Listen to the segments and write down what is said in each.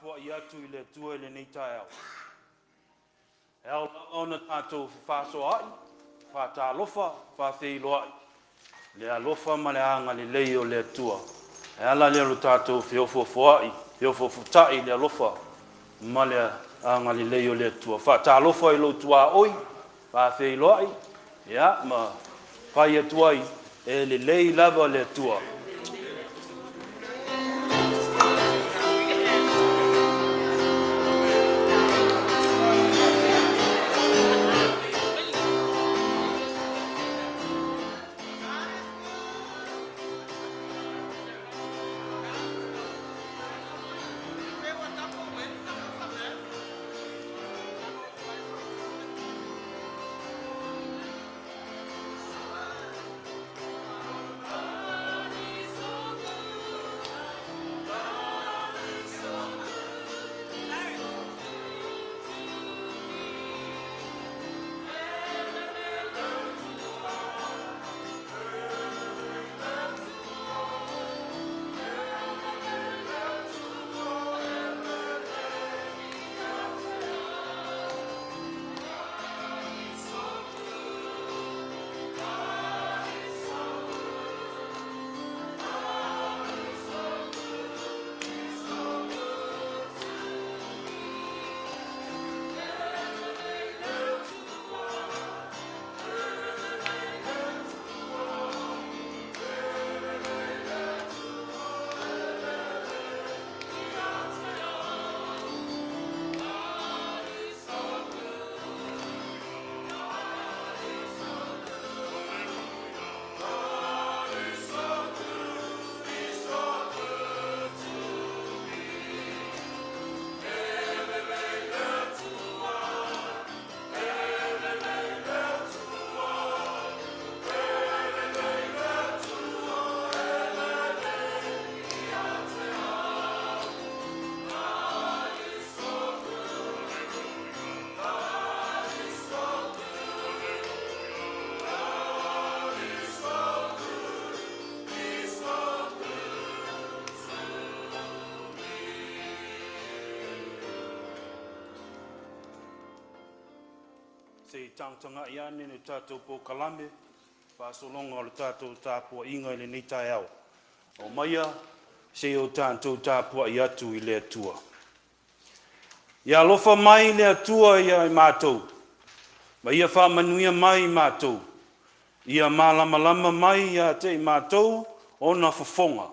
tāpua I atu I le tua I le nei tae au. E au ona tātou whāsoa ai, whātā alofa, whāwheiloa ai. Le alofa ma le anga le lei o le tua. E ala le alu tātou whiofofoai, whiofofutai le alofa, ma le anga le lei o le tua. Whātā alofa I lo tua oi, whāwheiloa ai, ia, ma whai atua ai, e le lei lava le tua. Se tangtanga I ane ne tātou po kalame, whāsolonga o le tātou tāpua inga I le nei tae au. O maia, se o tātou tāpua I atu I le atua. Ia alofa mai le atua ia I mātou. Ma ia whamanuia mai I mātou. Ia mālama mai ia te I mātou o na whafonga.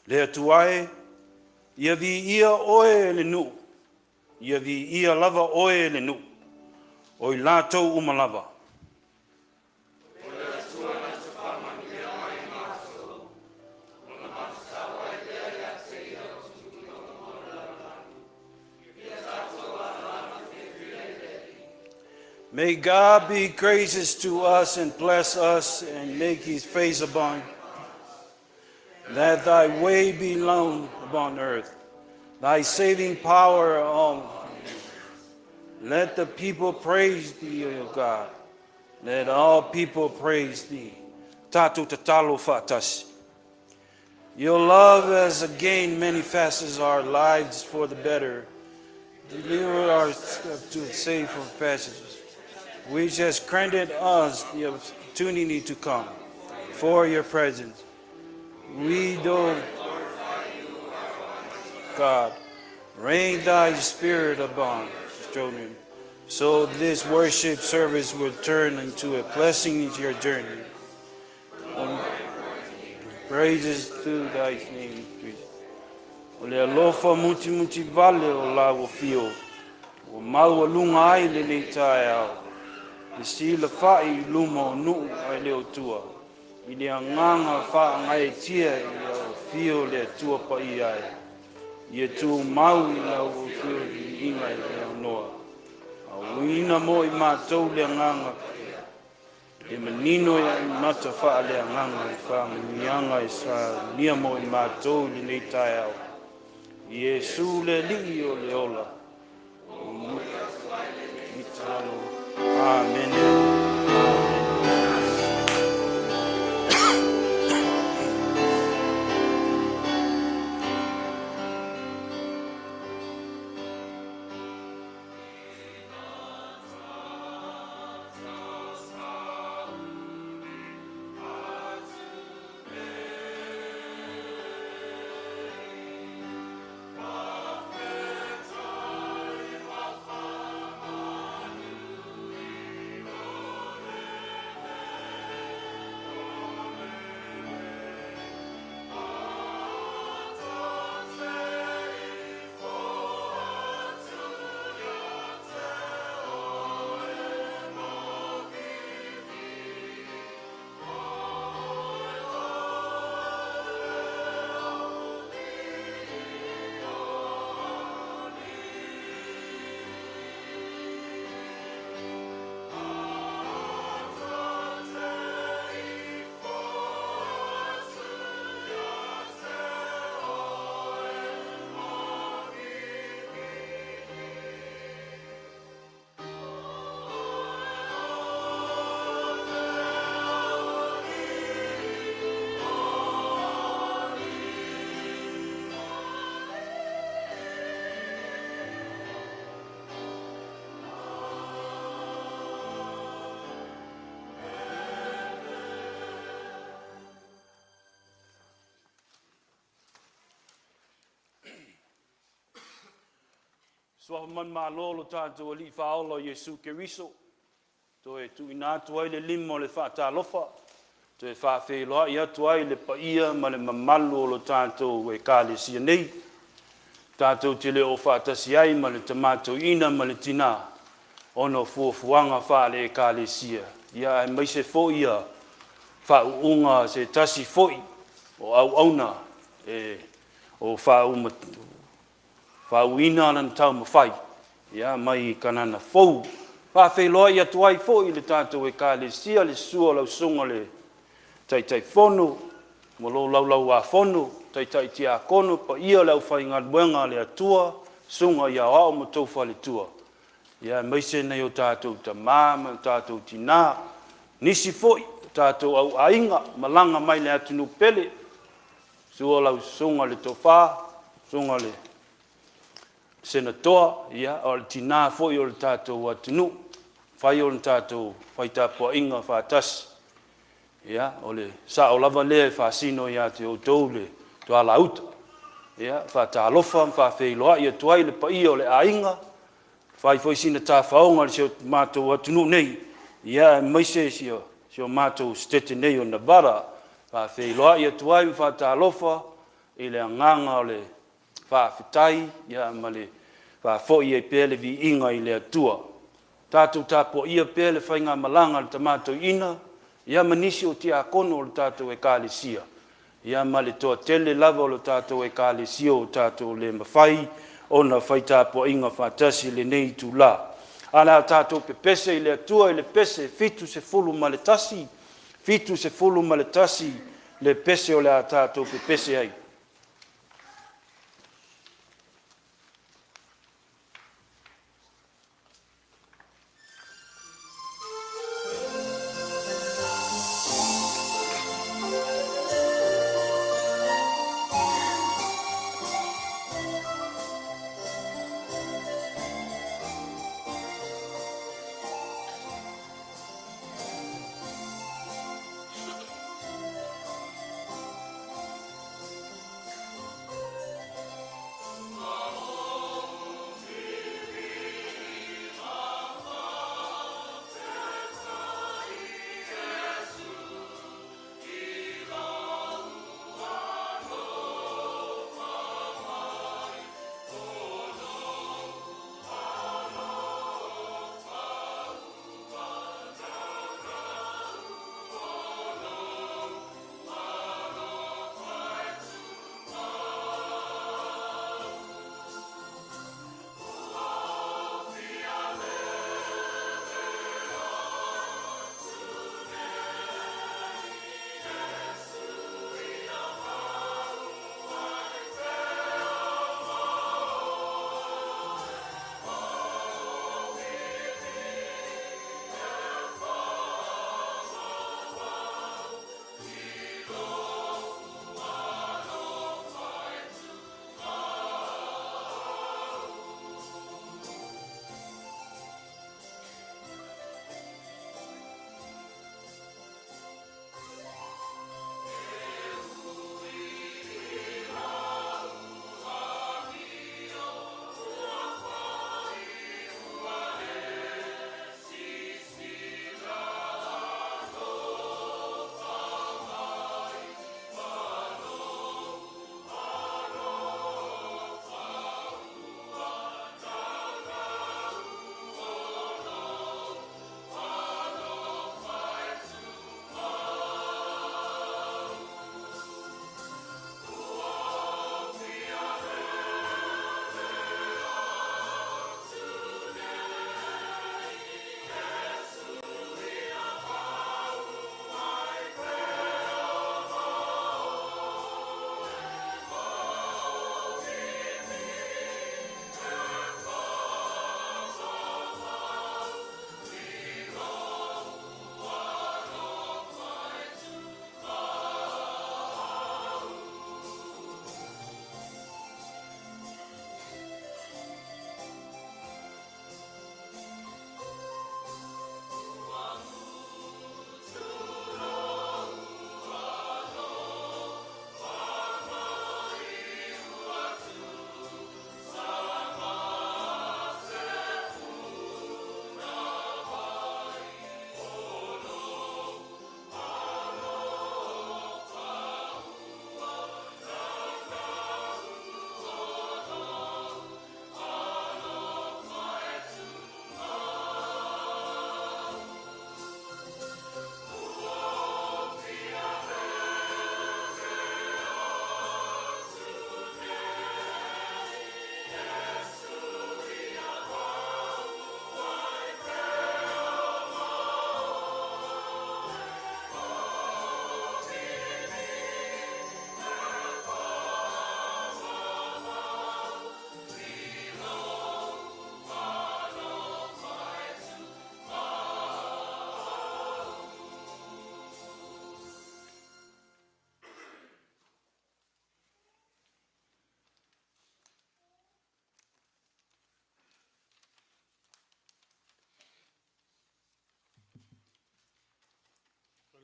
Le atuae, ia vi ia oe le nu. Ia vi ia lava oe le nu. O I lātou umalava. May God be gracious to us and bless us and make his face upon. That thy way be known upon earth, thy saving power on. Let the people praise thee, O God. Let all people praise thee. Tatu tautailouvaa tasi. Your love has again manifested our lives for the better. Deliver us to save from passages, which has granted us the opportunity to come for your presence. We do, God, rain thy spirit upon children, so this worship service will turn into a blessing into your journey. Praises to thy name, Jesus. O le alofa muti vale o lago fio, o mau lunga ai le nei tae au, le sila fai luma o nuu ai leo tua. I le anganga wha ngai tia I au fio le tua pa I ai. I tu mau I au fio I inga I le noa. Au ina mo I mātou le anganga. E manino I mata wha le anganga I wha mianga I sa nia mo I mātou le nei tae au. Iesu le li o le ola. I talo. Amen. Amen. So man malolo tātou li whaolo Yesu Keriso. To e tu ina tu ai le limo le whaatalofa. To e whawheloa ia tu ai le paia ma le mamalu o lo tātou e kālesia nei. Tātou te le o whaatasi ai ma le tamatou ina ma le tina. Ono fuafuanga whaale e kālesia. Ia e maise fo ia whauunga se tasi foi o au auna o whauina lan tau mawhai. Ia mai kanana fou. Whawheloa ia tuai foi le tātou e kālesia le sua lau sunga le tai fono, mo lo lau a fono, tai tia kono, pa ia lau whainga buenga le atua, sunga ia ao mo tauwha le tua. Ia maise nei o tātou ta māma, tātou tina, nisi foi, tātou au ainga, malanga mai le atunu pele, sua lau sunga le tofa, sunga le senatoa, ia, o le tina foi o le tātou atunu, whai o le tātou, whai tāpua inga whātasi. Ia, o le sa o lava le whaasino ia te o toule, to ala uta. Ia, whaatalofa, whawheiloa, ia tuai le pai o le ainga, whai sina tā whaonga le seo mātou atunu nei. Ia, maise seo mātou stete nei o Navara, whawheiloa, ia tuai whaatalofa, i le anganga o le whaawhitai, ia ma le whaafoi e pēle vi inga i le atua. Tātou tāpua ia pēle whainga malanga le tamātou ina, ia manisi o tia kono o le tātou e kālesia. Ia ma le toa tele lava o le tātou e kālesia o tātou le mawhai, o na whai tāpua inga whātasi le nei tu la. Ana tātou pe pese i le atua i le pese, fitu se fulu ma le tasi, fitu se fulu ma le tasi, le pese o le a tātou pe pese ai.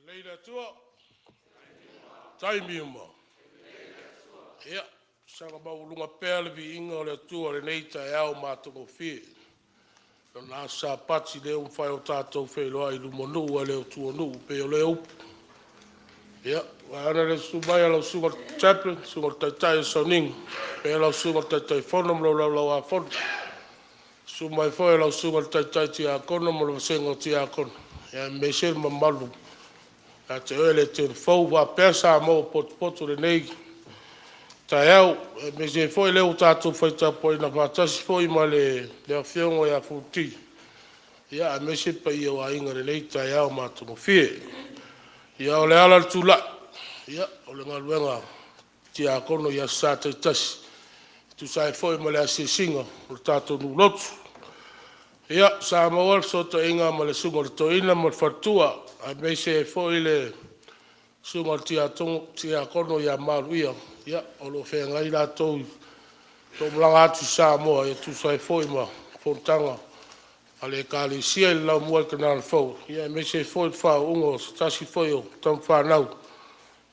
Leila tua. Taimiuma. Ia, sanga maulunga pele vi inga o le tua le neita e au mātongo fie. Nā sa pati leo mwhai o tātou whailoa i lumonu ua leo tua nu pe o leo. Ia, ana le sumai alau sunga chaplain, sunga taitai o sauning. Pe alau sunga taitai whona mlo lau a whona. Sumai whai alau sunga taitai ti a kona mlo sengo ti a kona. Ia, me se mamalu. A te oele te whau wa pesa mo poto le nei. Tai au, me se foi leo tātou whaita poi na whātasi foi ma le whiongo ia futi. Ia, me se pa ia wa inga le nei tai au mātono fie. Ia, o le ala tula. Ia, o le ngaluenga ti a kono ia sa te tasi. Tu sai foi ma le asisinga, o le tātou nu lotu. Ia, sa mawal so to inga ma le sunga le toina ma le whatua. A me se foi le sunga ti a kono ia malu ia. Ia, o lo whenga i rātou tō mlanga atu sā moa e tu sai Fuima, Fontanga, a le kāli sia i lau mua i kanāna whau. Ia, me se Fuima whao ungo, tasi Fuima, tam whanau.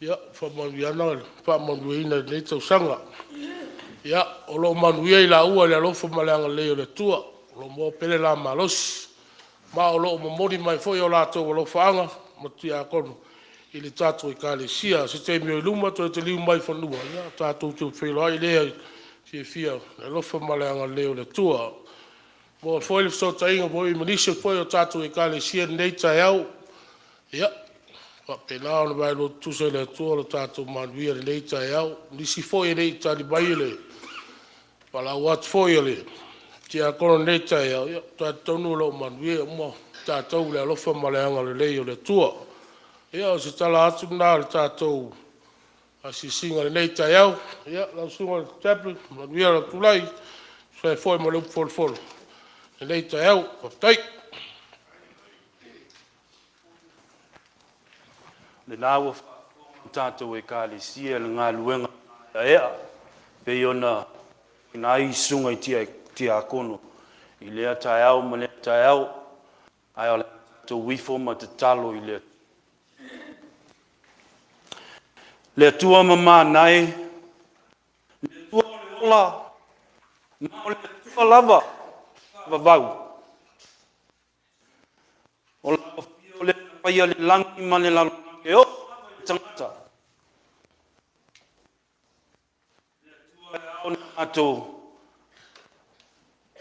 Ia, whamanu i ana, whamanu i ina nei tau sanga. Ia, o lo manu ia i la ua le alofa maleanga leo le tua, o lo mua pele la malosi. Ma o lo mamoni mai Fuima o lātou o lo whaanga, ma tia kono. I le tātou i kāle sia, se te mio i luma, toi te liu mai whanua. Ia, tātou te whelo ai lea, fie fia, e lofa maleanga leo le tua. Mo foi le fsota inga, mo i manise foi o tātou i kāle sia nei tai au. Ia, pa penao na vai lo tusa le tua, lo tātou manuia le nei tai au. Nisi foi nei tali mai le, pala wat foi le, tia kono nei tai au. Ia, tātou nu lo manuia, mo tātou le lofa maleanga le leo le tua. Ia, o se tala atu nā le tātou a si singa le nei tai au. Ia, lau sunga le chaplain, manuia la tulai, sai foi ma leupu fol. Le nei tai au, paptai. Le nāua tātou e kāle sia le ngā luenga ea. Pe ona ina i sunga i tia kono. I lea tai au, ma lea tai au. Ai o le tātou wifo ma te talo i lea. Le tua mama nai, le tua le ola, ma o le tua lava, vavau. O la o le paia le langi ma le lalolagi e o tangata. Le tua e au na ato,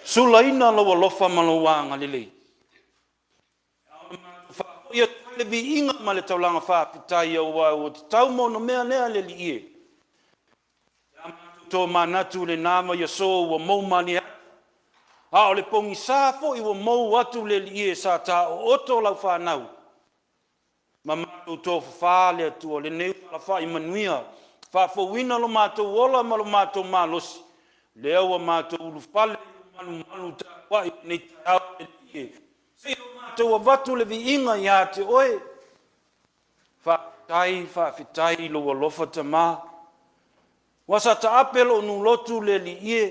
sulaina lawa lofa malawanga lelei. Ia le vi inga ma le taulanga whaapitai au au o te taumo no mea nea le li ie. Tō manatu le nama ia so ua mou mani atu. A o le pongi sāfo i ua mou atu le li ie sa tā o oto lau whanau. Ma mātou tō whawha le atu o le neu la wha i manuia. Whafo wina lo mātou ola ma lo mātou mālosi. Le aua mātou ulu whale malu tā wai nei tāu le li ie. Tau watu le vi inga ia te oe. Whaafitai lo alofa ta mā. Wasa ta apelo nu lotu le li ie.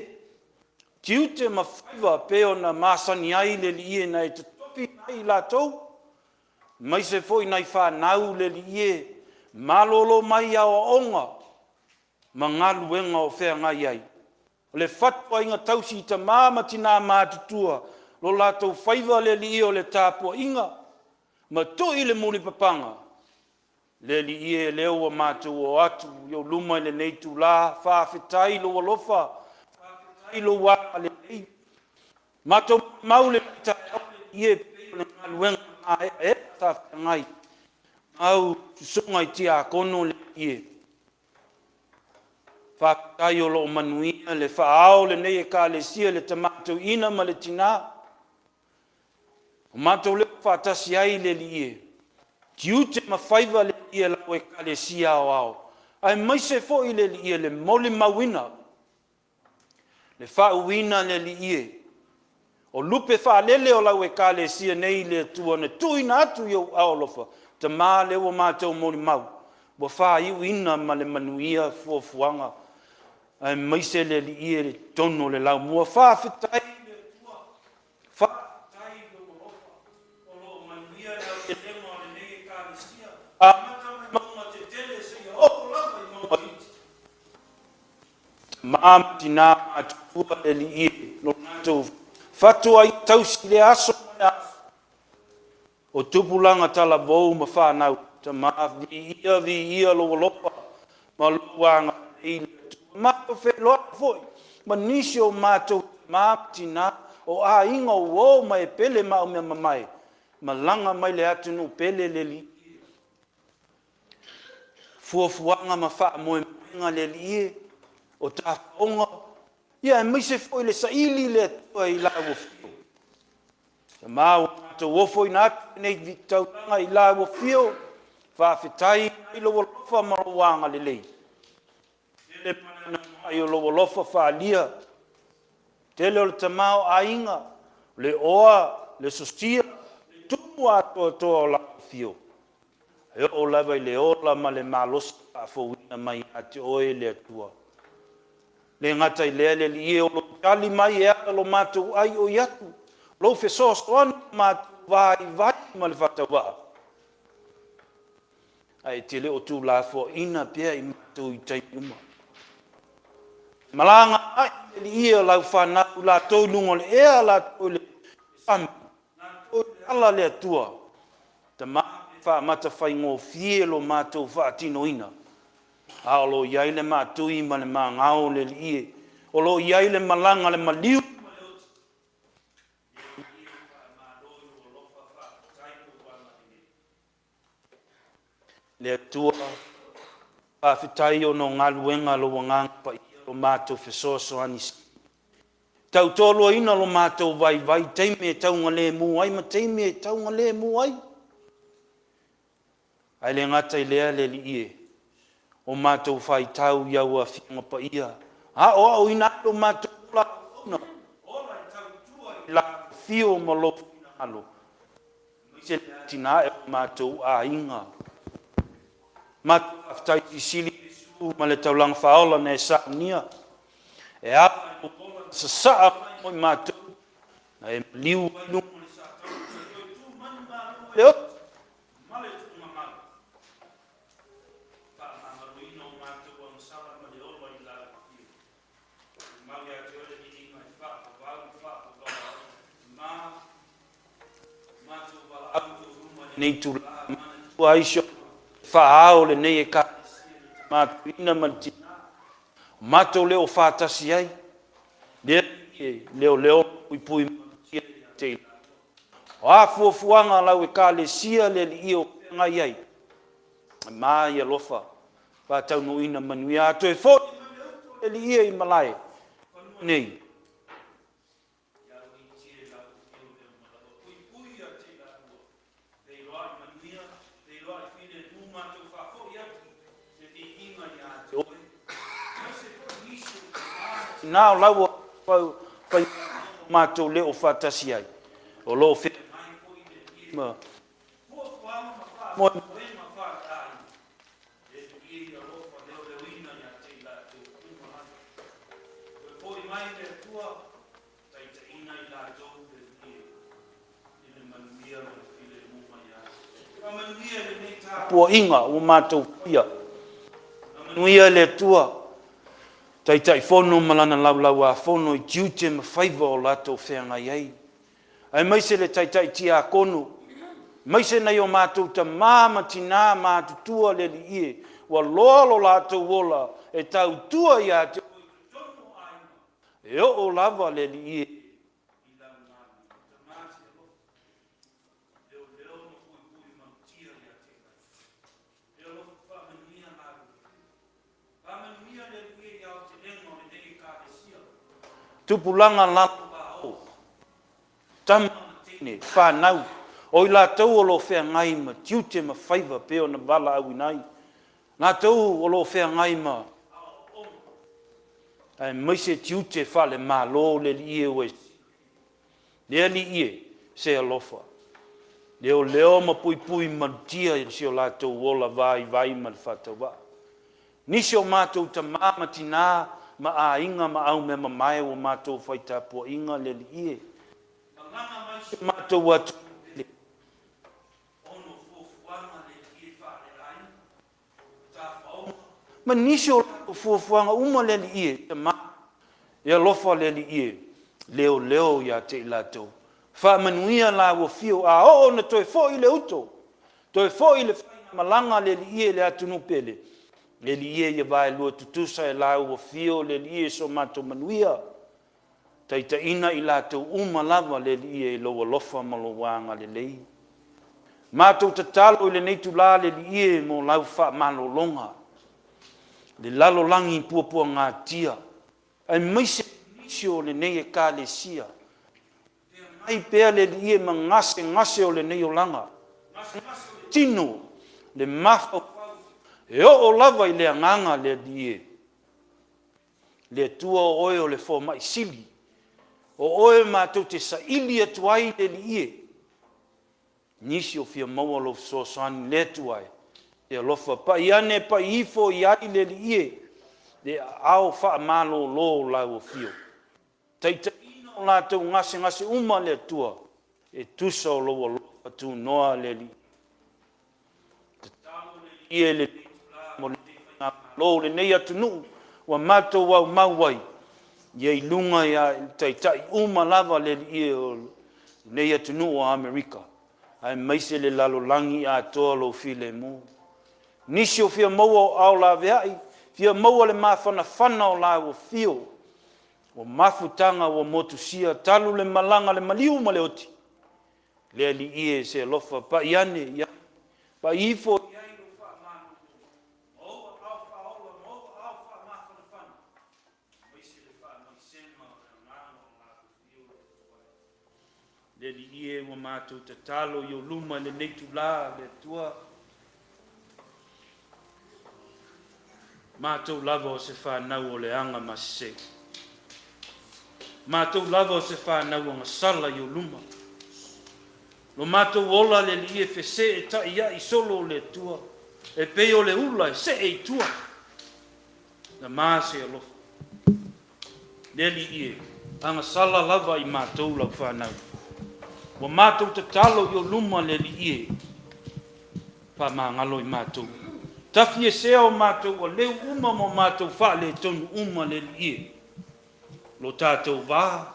Tiu te mawhaiva peo na māsani ai le li ie nei te topi ai la tau. Mai se foi nei whanau le li ie. Malolo mai au onga. Ma ngā luenga o whea ngai ai. Le whatua inga tausi ta māma tina mātutua. Lo lātou whaiva le li o le tāpua inga, ma to i le muli papanga. Le li e leo wa mātou o atu, yo luma le neitu la, whawhitai lo alofa, whawhitai lo wā le nei. Mātou mau le pita i e peo le ngaluenga a e ta whangai. Au sunga i tia kono le i e. Whawhitai o lo manuia, le whaao le nei e ka le sia le tamatou ina ma le tina. O mātou leo whātasi ai le li e. Tiu te mawhaiva le li e lau e ka le sia o ao. Ai mai se fo i le li e le moli mawina. Le whauina le li e. O lupe whaalele o lau e ka le sia nei le tua ne tuina atu i au alofa. Ta mā leo mātou moli mau. Bo whaiu ina ma le manuia fuafuanga. Ai mai se le li e le tono le lau mua whawhitai. Mama tina atua eli I lo nato fatua I tausi le aso o tupulanga tala vou ma whanau ta maa vi ia lo lopa ma luanga I ma to fe lo foi ma nisio mato ma tina o a inga o mai pele ma o me mai ma langa mai le atu no pele le li fuafuanga ma wha moe nga le li o ta onga ia mai se foi le saili le tua I la wo fio te mau to wo foi na nei vitau nga I la wo fio fa fitai I lo lofa ma wanga le le le mana ai lo lofa fa lia tele o te mau ainga le oa le sustia tu to la fio e o lava I le ola ma le malos a fouina mai ate oe le tua le ngata I le li e o lo tali mai e lo matu ai o yatu lo fe sos on matu vai ma le fatawa ai tele o tu la fo ina pia I matu I tai uma malanga ai li e la fa na la to lungo le e la to le sam ala le tua te ma fa mata fai ngo fielo matu fa tino ina alo yai le matu I ma le mangao le li o lo yai le malanga le maliu le tua pa fitai no ngaluenga lo wanga pa lo mato fesoso anis tau tolo ina lo mato vai teime tau ngale mu ai ma teime tau ngale mu ai ai le ngata I le li o mato fai tau ia wa finga pa ia o ina lo mato la no ola tau tua la fio mo lo alo se tina e mato a inga mato aftai sili su ma le tau lang faola ne sa nia e a sa sa mo mato na e liu no sa tu man le male tu mama pa ma ruino mato on sala ma le ola I la ma ya te ole ni mai fa ma tu va auto ruma nei tu tu aisho fa le nei e ka ma ina manti mato leo fa tasi ai leo pui te a fuanga la we ka le sia le io ngai ai ma ia lofa pa tau no ina manuia to e fo le ia I malai nei now lawa pa mato le o fatasi ai o lo fe ma mo po inga o mato ia nuia le tua tai fono malana lau a fono I tiute ma faiva o lato whenga iei. Ai maise le tai tia kono. Maise nei o mātou ta māma tina mātutua le li ie. Wa lolo lato wola e tau tua ia te e o lava le li ie. Tupulanga lato tam ne fa nau o la tau o lo fe ngai ma tiute ma faiva pe ona bala au nai na tau o lo fe ngai ma ai mai se tiute fa le malo le ie we le ie se alofa leo ma pui ma tia se o la tau o la vai ma fata wa ni se o matou ta mama tina ma a inga ma au me mai o matou faita po inga le ie ngana mai se matou atu le ono fo fuanga le ie fa le Manisi o fuafuanga uma le ie, te ma, ia lofa le ie, leo ia te ilato. Fa manuia la wo fio a o na toi fo i le uto. Toi fo i le malanga le ie le atunu pele. Le ie ia vai lua tutusa e la wo fio le ie so mato manuia. Taita ina i lato uma lava le ie lo lofa malowanga le lei. Mato tatalo i le neitu la le ie mo lau fa malolonga. Le lalolagi puapua gatia ai maise o lenei e kalesia mai pea le ie magase o lenei olaga tino le mafa e o'o lava i le agaga le ie le atua o oe o le fomaʻisili o oe matou te saʻili atu ai le ie nisi o fia maua lou fesoasoani le atu ai e alofa pai ane pai ifo i ai le ie le ao faamalōlō lau o fio taitaina o latou gasegase uma le atua e tusa o lou alofa tunoa le lii tatalo le ie le mo le faigālō lenei atunuu ua matou aumau ai iai luga ia taitaʻi uma lava le ie o lenei atunuu o amerika ae maise le lalolagi atoa lou filemu nisi o fia maua o ao laveaʻi fia maua le mafanafana o lau fio o mafutaga ua motusia talu le malaga le maliu ma le oti le aliie se alofa paʻi ane ia paʻi ifo iai lo faamalo maua ao faaola maua ao faamafanafana maise le faamaisema o le agaga o lau fio le aliie ua matou tatalo i o luma lenei tulā le atua matou lava o se whanau o le anga masei. Matou lava o se whanau o ngasala i o luma. Lo matou ola le li e fese e ta ia i solo o le tua. E pei o le ula e se e tua. Na maase alofa. Le li e. Anga sala lava i matou lau whanau. Wa matou te talo i o luma le li e. Pa mangalo i matou. Tafi e sea o matou o leu uma mo matou wha le tonu uma le ie. Lo tātou vā.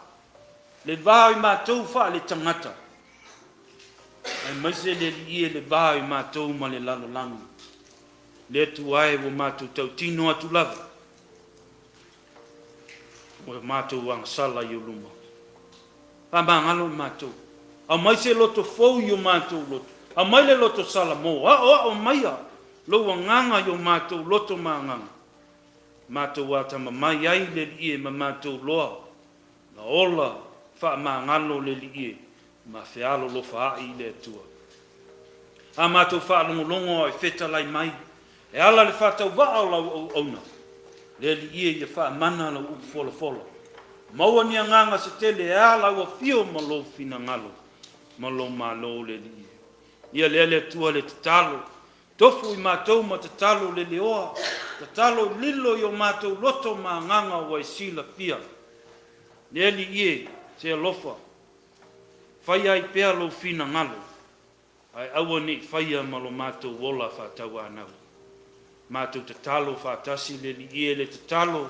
Le vā i matou wha le tangata. Ai maise le ie le vā i matou ma le lalolagi. Le tu ai o matou tau tino atu lava. O matou angasala i o luma. Pa mangalo i matou. A maise loto fou i o matou loto. A mai le loto sala mo. O maia. Lo nganga yo matou loto manganga. Matou ata mai ai le ie ma matou loa. Na ola fa mangalo le ie. Ma fealo lo fa i le tua. A matou fa longo e feta lai mai. E ala le fa tau va ala ona. Le ie ye fa mana la u fola. Maua ni nganga se tele ala o fio ma lo fina ngalo. Ma lo malo le ie. Ia le tua le talo. Tofu i mātou ma te talo le leoa, te talo lilo i o mātou loto mā nganga wa i sila fia. Leali ie, se alofa, whai ai pēa lo fina ngalo, ai aua ni whaia ma lo mātou wola whātau anau. Mātou te talo whātasi leali ie le te talo,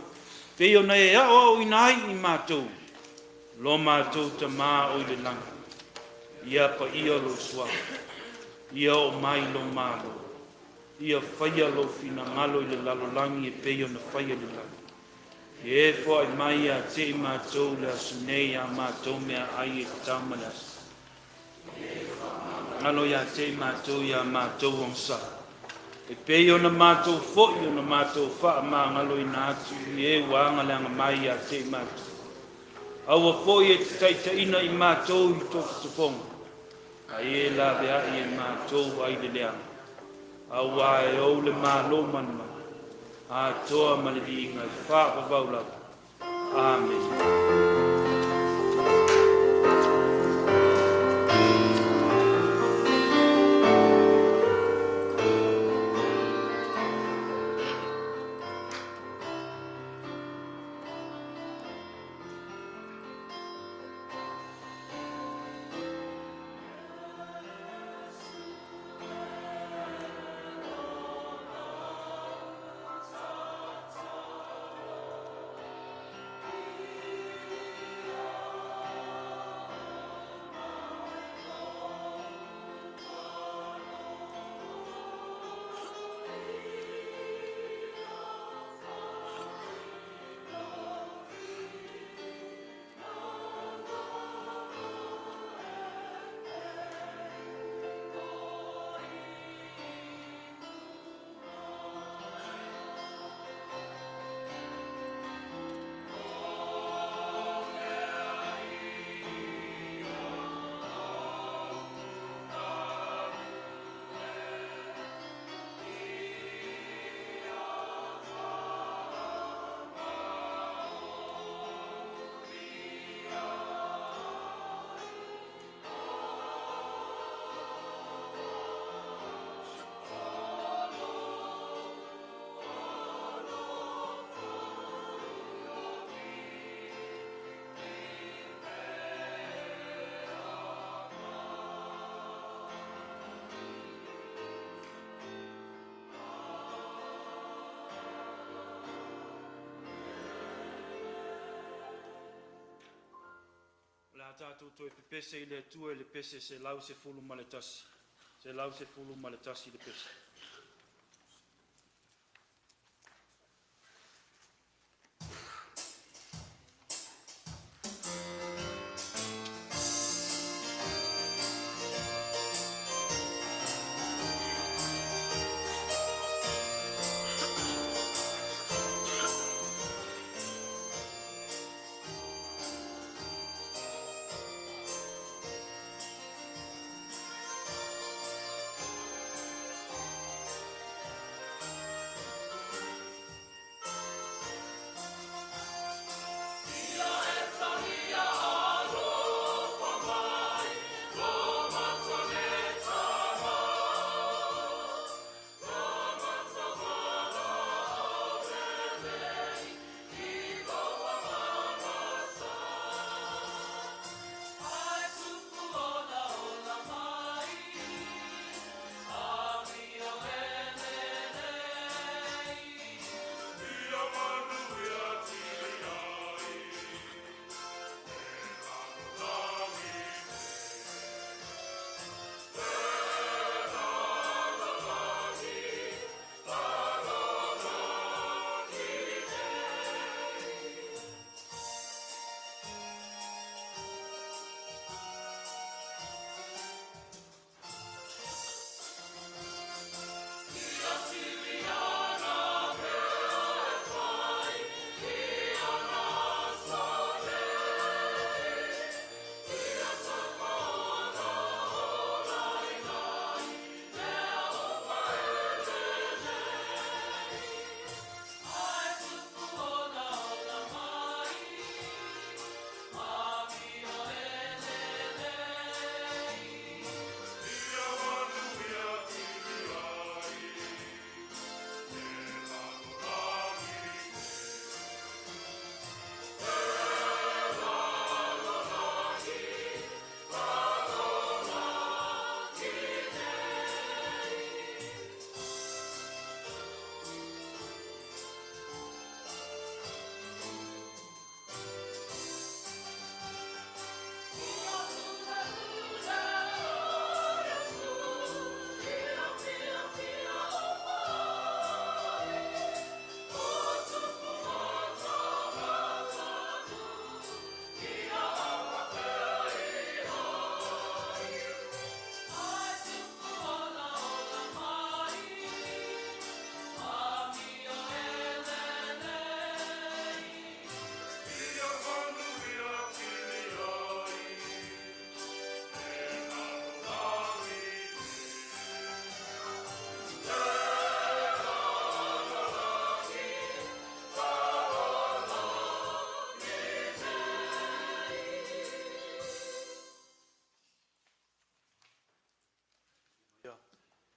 peo nei e au inai i mātou, lo mātou te mā o i le langa. Ia pa ia lo sua, ia o mai lo mālo. Ia whaia lo fina ngalo i le lalolagi e peio na whaia le lalo. E fo ai mai a te i mātou le asunei a mātou mea ai e te taumana. Ngalo ia te i mātou i a mātou onsa. E peio na mātou fo i na mātou wha ma ngalo i nā atu i e wanga leanga mai a te i mātou. Aua fo i e te taitaina i mātou i toku te ponga. A e la bea i e mātou ai le leanga. Aua e au le mālo manma, a toa malidi inga i whaapa vaulaka. Amen. tātou toi pepese I le atua I le pese se lau se fulu ma le tasi. Se lau se fulu ma le tasi le pese.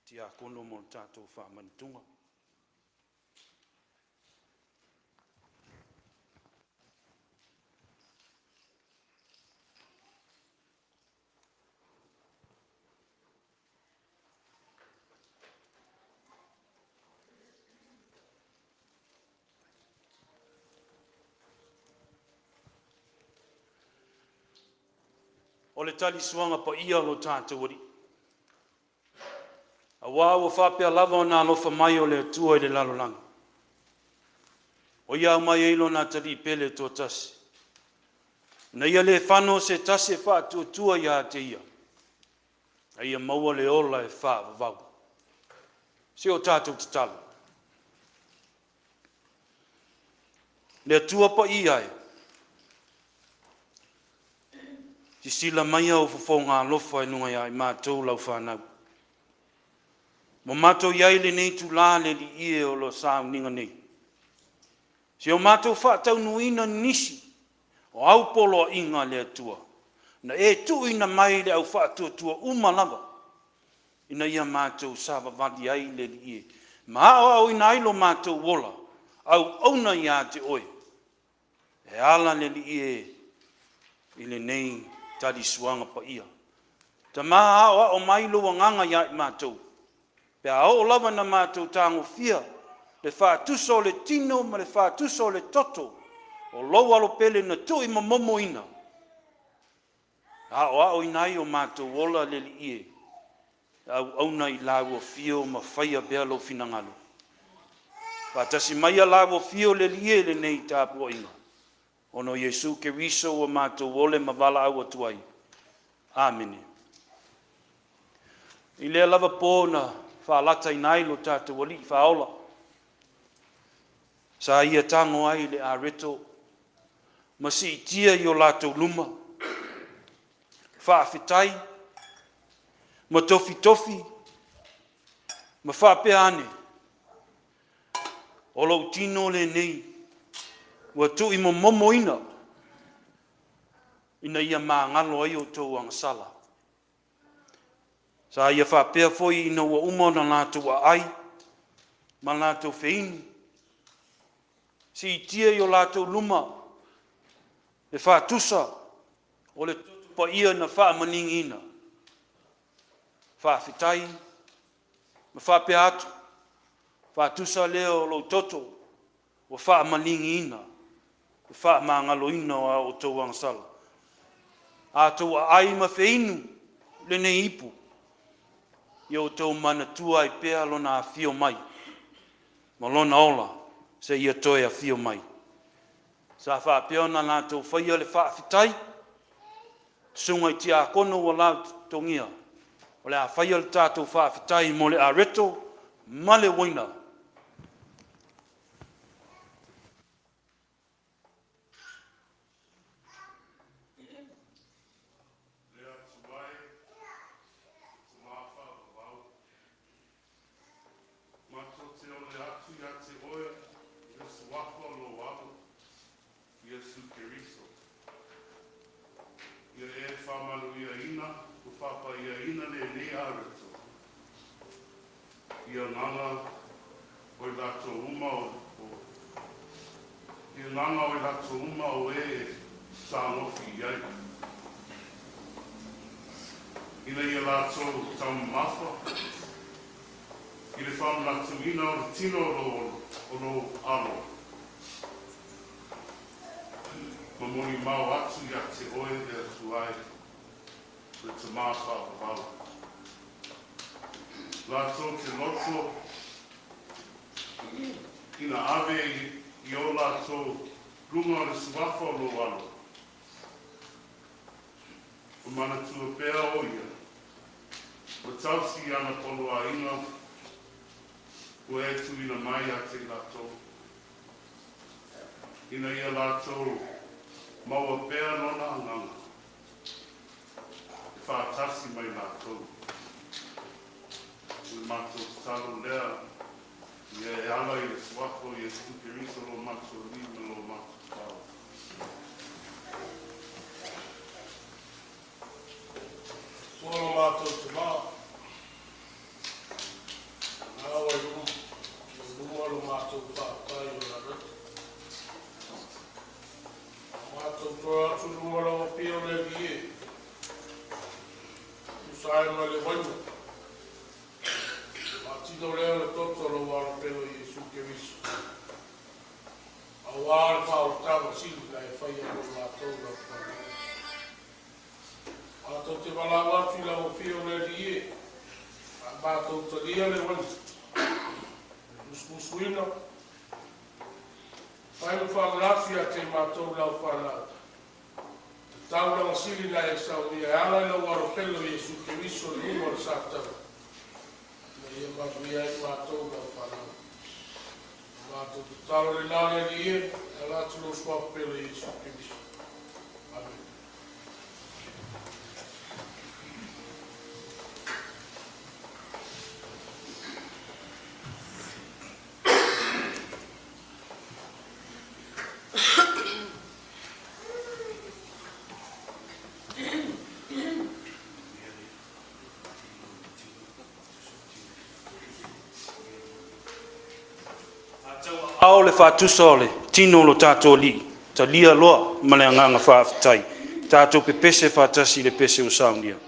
Tia kono mo tātou whaamantunga. O le tali suanga pa ia lo tātou ori. A wā o whapea lava o nā alofa mai o le atua I le lalolagi. O ia mai eilo nā tali pele tō tasi. Na ia le whano se tasi e wha tua ia te ia. A ia maua le ola e wha vavau. Se o tātou te talo. Le atua pa ia e. Ti sila mai au fofo ngā alofa e nunga ia I mātou lau whanau. Mo mātou iai le nei tu la le li ie o lo sāu ninga nei. Se o mātou whaatau nuina nisi o au polo inga le atua. Na e tu ina mai le au whaatua tua umalava. Ina ia mātou sāwa vadi ai le li ie. Ma au ina ailo mātou wola. Au auna ia te oe. E ala le li ie I le nei tadi suanga pa ia. Ta maa o mailo wa nganga ia I mātou. Pea o lava na mātou tāngo fia, le whātuso le tino ma le whātuso le toto, o lau alo pele na tui ma momo ina. o inai o mātou ola le li ie. Au na I lawa fio ma whaia bea lo finangalo. Patasi mai a lawa fio le li ie le nei tāpua inga. Ono Yesu ke riso o mātou ole ma wala au atuai. Amen. I lea lava pōna whaalata inai lo tātou wali whaola. Sa ia tango ai le a reto. Masi tia I o lātou luma. Whaafetai. Ma tofi tofi. Ma whaapeane. O lau tino le nei. Wa tu I momo ina. Ina ia maangalo ai o tau angasala. Sa ia whaapea foi ina ua uma na lātou a ai. Ma lātou feini. Si tia I o lātou luma. Le whaatusa. O le tutupa ia na whaamaningi ina. Whaafetai. Ma whaapea atu. Whaatusa leo lo toto. Wa whaamaningi ina. Whaamangalo ina o tau angasala. A tau a ai ma feinu. Le ne ipu. Ia tau mana tua I pea lona a fio mai. Ma lona ola. Se ia toe a fio mai. Sa whaapea na nā tau whaia le whaafetai. Sunga I tia kono wa lau tongia. O le a whaia le tātou whaafetai mo le a reto. Ma le waina. Ia nganga o I lato uma o Ia nganga o I lato uma o sanofi iai. Ina ia lato tamu mafa. I le whaam lato ina o le tino o lo alo. Mamoni mau atu ia te oe le atu ai. Le te mafa o pau. Lato te loto ina ave I o lato lunga o le suafa o lo alo. O mana tua pēa o ia. O tausi ana polo a inga. O e tu ina mai a te lato. Ina ia lato maua pēa nona anganga. E whaatasi mai lato. O mato talo lea. Ia e ala I le suafo I e tukeriso lo mato lima lo mato talo. Solo mato te maa. Awa I luma lo mato whaatai o la rete. Mato toa atu luma lo pio le vie. Usai ma le wainu. Tino leo le toto lo waro pelo Yesu ke viso. A waro whao tawa silu ka e whaia lo mātou la whao. A tau te wala watu la o fio le rie. A mātou talia le wani. Musmusuina. Whaia whangrati a te mātou la whanau. Tau la wasili la e sau ni a ala la waro pelo Yesu ke viso le uwa sa tau. Ia mabuia I mātou la whanau. Mātou te talo le nāne ni e, e lātu lo swap pelo Yesu Kristo. Amen. Ao le whaatusa o le tino lo tātou li. Ta lia loa ma le anganga whaafetai. Tātou pe pese whaatasi le pese o saunia.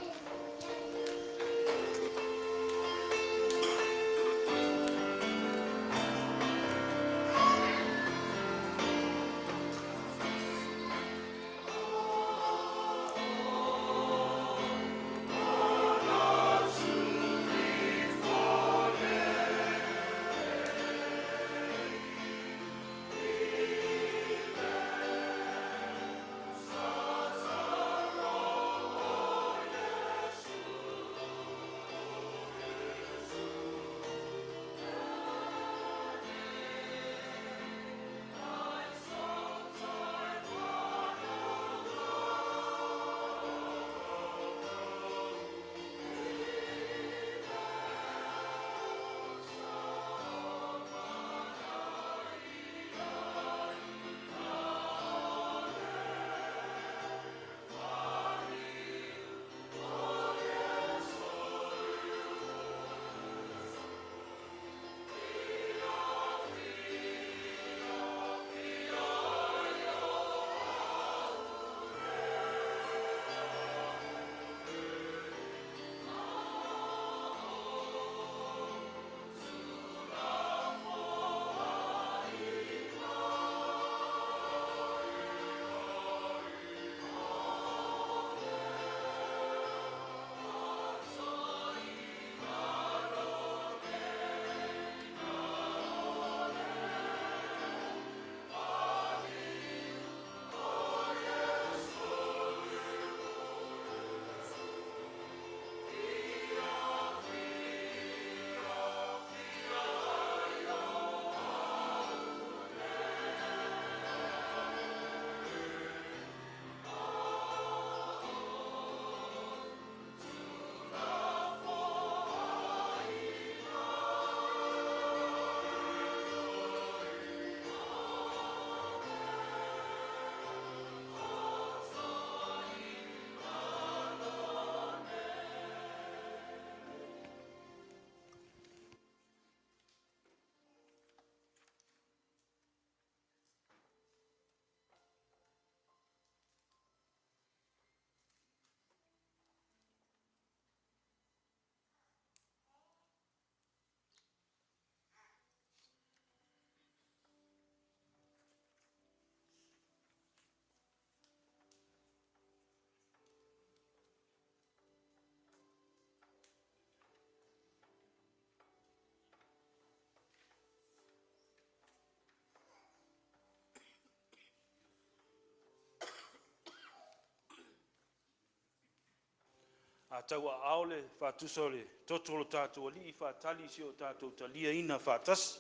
A tau a aole whātusa o le totolo tātou ali I whātali si o tātou talia ina whātasi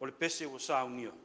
o le pese o saunia.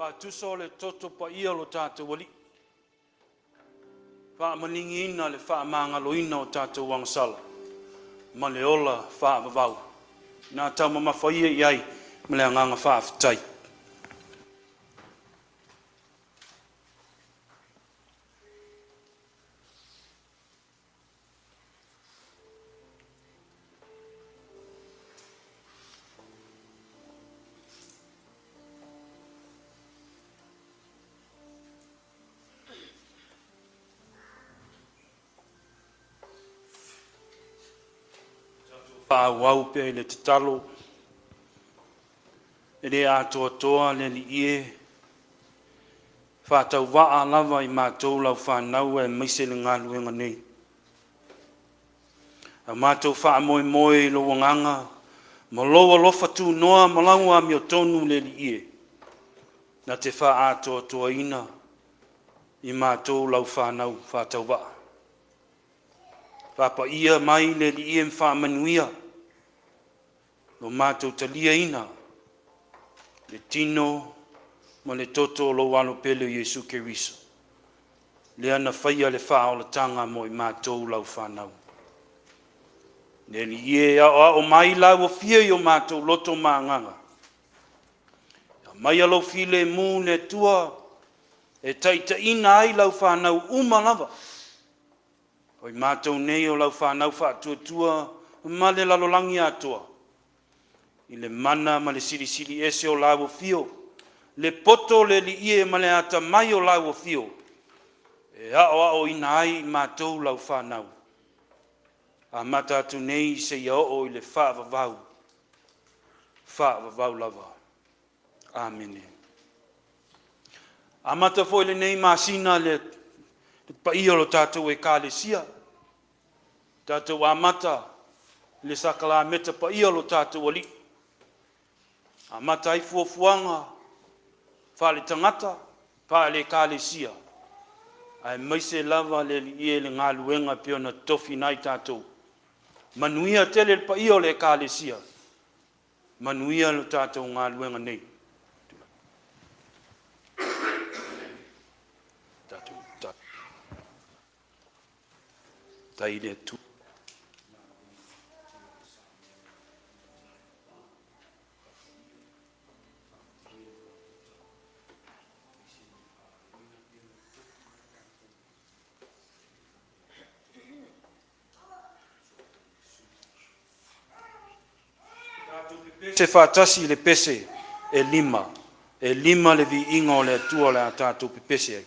Whātusa o le toto pa ia lo tātou wali. Whāmaningi ina le whaamangaloina o tātou wangsala. Ma le ola whaavavau. Nā tau mamawhaia iai ma le anganga whaafitai. Wau pe le tatalo. E le atoa le li ie. Whātau waa lava I mātou lau whanau e maise le ngāluenga nei. A mātou wha moe moe lo wanganga. Ma loa lofa tu noa malau amiotonu le li ie. Na te wha atoa ina. I mātou lau whanau whātau waa. Whapa ia mai le li ie mwha manuia. Lo mātou talia ina, le tino, ma le toto lo walo pele Yesu Keriso. Le ana whaia le wha o le tanga mo I mātou lau whanau. Le li ie o mai lau o fia I o mātou loto maanganga. Mai alo file mu le tua, e taita ina ai lau whanau umalava. Oi mātou nei o lau whanau whaatua ma le lalolagi atua. I le mana ma le siri ese o lawo fio. Le poto le li ie ma le ata mai o lawo fio. E ao ina ai mātou lau whanau. A mata atu nei se ia o I le whaavavau. Whaavavau lava. Amen. A mata foi le nei masina le paia lo tātou e kālesia. Tātou a mata le sakala meta paia lo tātou ali. A mata I fuafuanga, whale tangata, pāle kālesia. Ai maise lava le ie le ngā luenga pio na tofi nai tātou. Manuia tele le paia le kālesia. Manuia lo tātou ngā luenga nei. taile tu. Se whātasi le pese e lima le vi ingo le tua le a tātou pepese ai.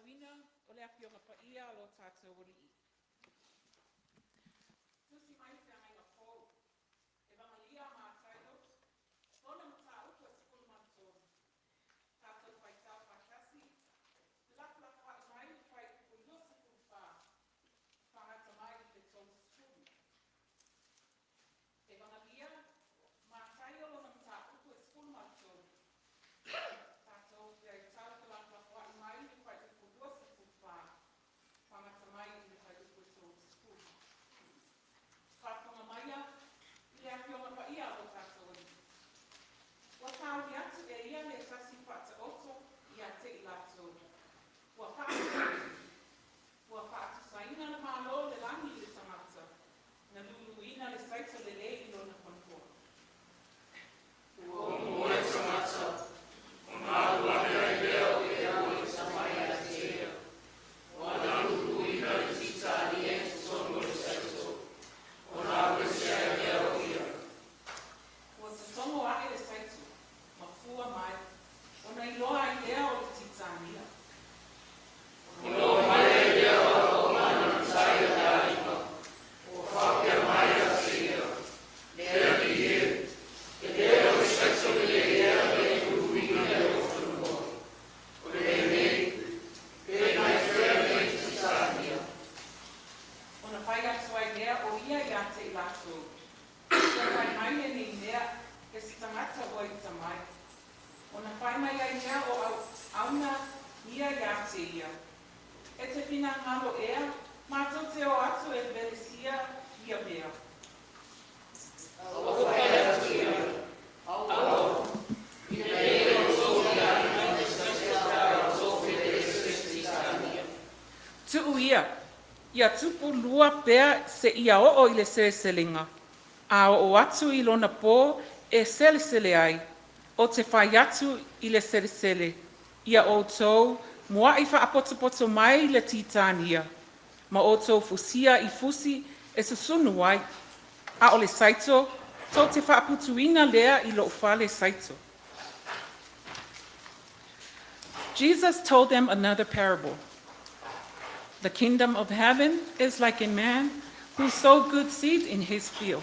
Wina, o le api o ka paia lo tātou wari i. Tusi mai te angai na kou. E wanga lia Mataio, tona mata upo e sikulu manton. Tātou whai tau whakasi, laklak wai mai whai upo io sikulu wha. Whangata mai te tau sikulu. E wanga lia Mataio lo mata upo e sikulu manton. Tātou whai tau te laklak wai mai whai upo io sikulu wha. Whangata mai te whai mai ai ia o auna ia ia te ia. E te whina ngalo ea, mātou te o atu e veresia ia mea. Tu ia tupu lua pea se ia o I le seleselinga. A o atu I lona pō e selesele ai, o te whai atu I le selesele. Ia o tau, mua I whaapoto mai le titania. Ma o tau fusia I fusi e susunu ai. A o le saito, tau te whaaputuina lea I lo whale saito. Jesus told them another parable. The kingdom of heaven is like a man who sowed good seed in his field.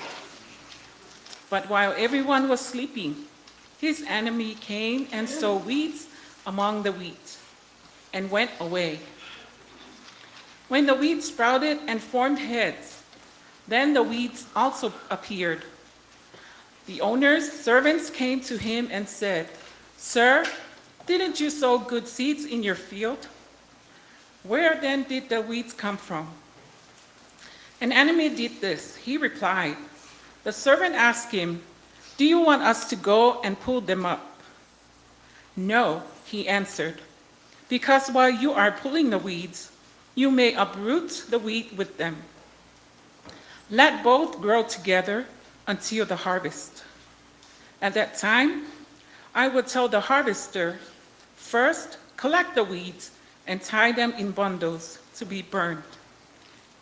But while everyone was sleeping, his enemy came and sowed weeds among the wheat and went away. When the weeds sprouted and formed heads, then the weeds also appeared. The owner's servants came to him and said, "Sir, didn't you sow good seeds in your field? Where then did the weeds come from?" An enemy did this. He replied. The servant asked him, "Do you want us to go and pull them up?" "No," he answered, "because while you are pulling the weeds, you may uproot the wheat with them. Let both grow together until the harvest. At that time, I will tell the harvester, first, collect the weeds and tie them in bundles to be burned.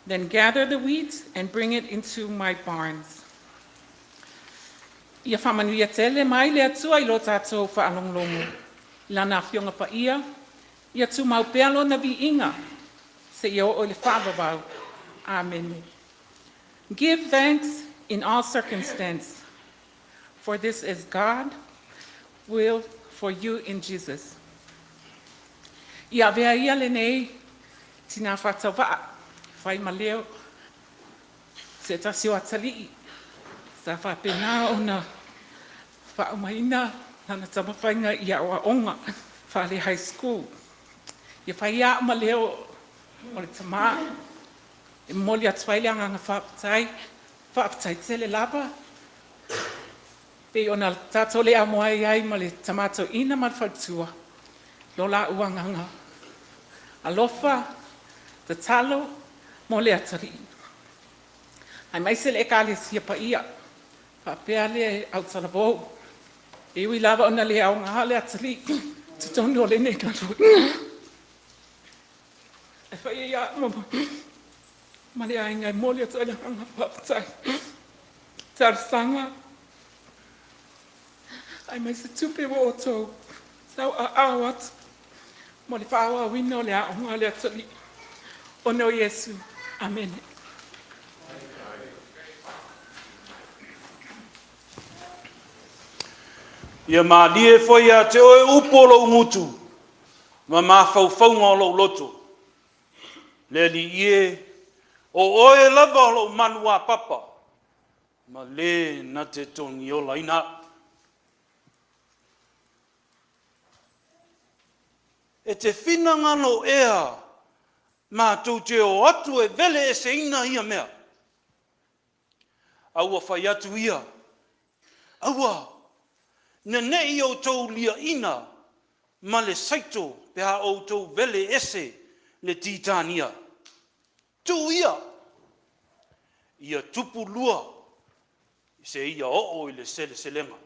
Then gather the wheat and bring it into my barns." Ia whamanuia tele mai le atua I lo tātou whaalonglongo. Lana whionga pa ia tu mau pealo na vi inga. Se ia o le whawawau. Amen. Give thanks in all circumstance, for this is God's will for you in Jesus. Ia vea ia le nei, tina whatawaa, Fuimaono, se tasio atali, sa whapena o na whaumaina, nana tamawhainga ia o onga, whale high school. Ia whaia maleo o le tamaa, e moli atwaileanga nga whaapatai tele lava. Pe ona tātou le amoai ai ma le tamato ina ma whautua, lola uanganga. Alofa, te talo, mo le atari. Ai mai se le ekale sia pa ia, pa pea le au talavou. E ui lava ona le au ngaha le atari, te tonu o le ne karu. E whai ia, ma le ai ngai mo le atari hanga whaapatai. Tarsanga. Ai mai se tupe wo tau, sau a awat. Mo le whaawa wino le a onga le atali. O no Yesu. Amen. Ia maalie foi a te oe upolo umutu. Ma mawhauwhaunga o lo loto. Le li ie. O oe lava o lo manua papa. Ma le na te toni o laina. E te whina ngano ea, mā tau te o atu e vele e se ina ia mea. Aua whai atu ia. Aua, na nei o tau lia ina, ma le saito peha o tau vele ese le titania. Tu ia. Ia tupu lua, se ia o I le sele selenga.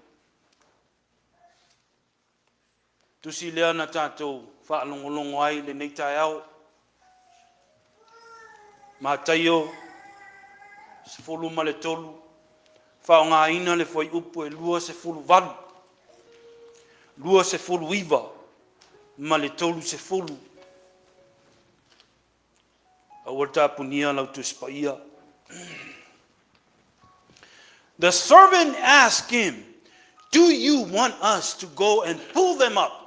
Tusi lea na tātou whaalongolongo ai le Mataio. Mataio, se fulu ma le tolu. Whaonga ina le foi upu e lua se fulu valu. Lua se fulu iwa, ma le tolu se fulu. Awa tāpunia lau tu spaia. The servant asked him, "Do you want us to go and pull them up?"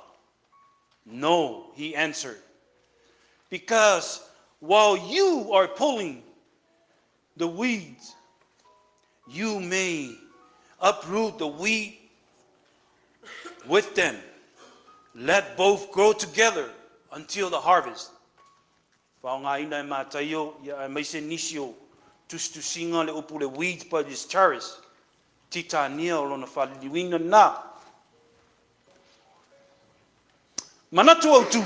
"No," he answered, "because while you are pulling the weeds, you may uproot the wheat with them. Let both grow together until the harvest. Whaongaina e Mataio, ia mai se nisio, tustusinga le upu le weeds by this charis. Titania o lona whaliliwina na. Manatu au tu.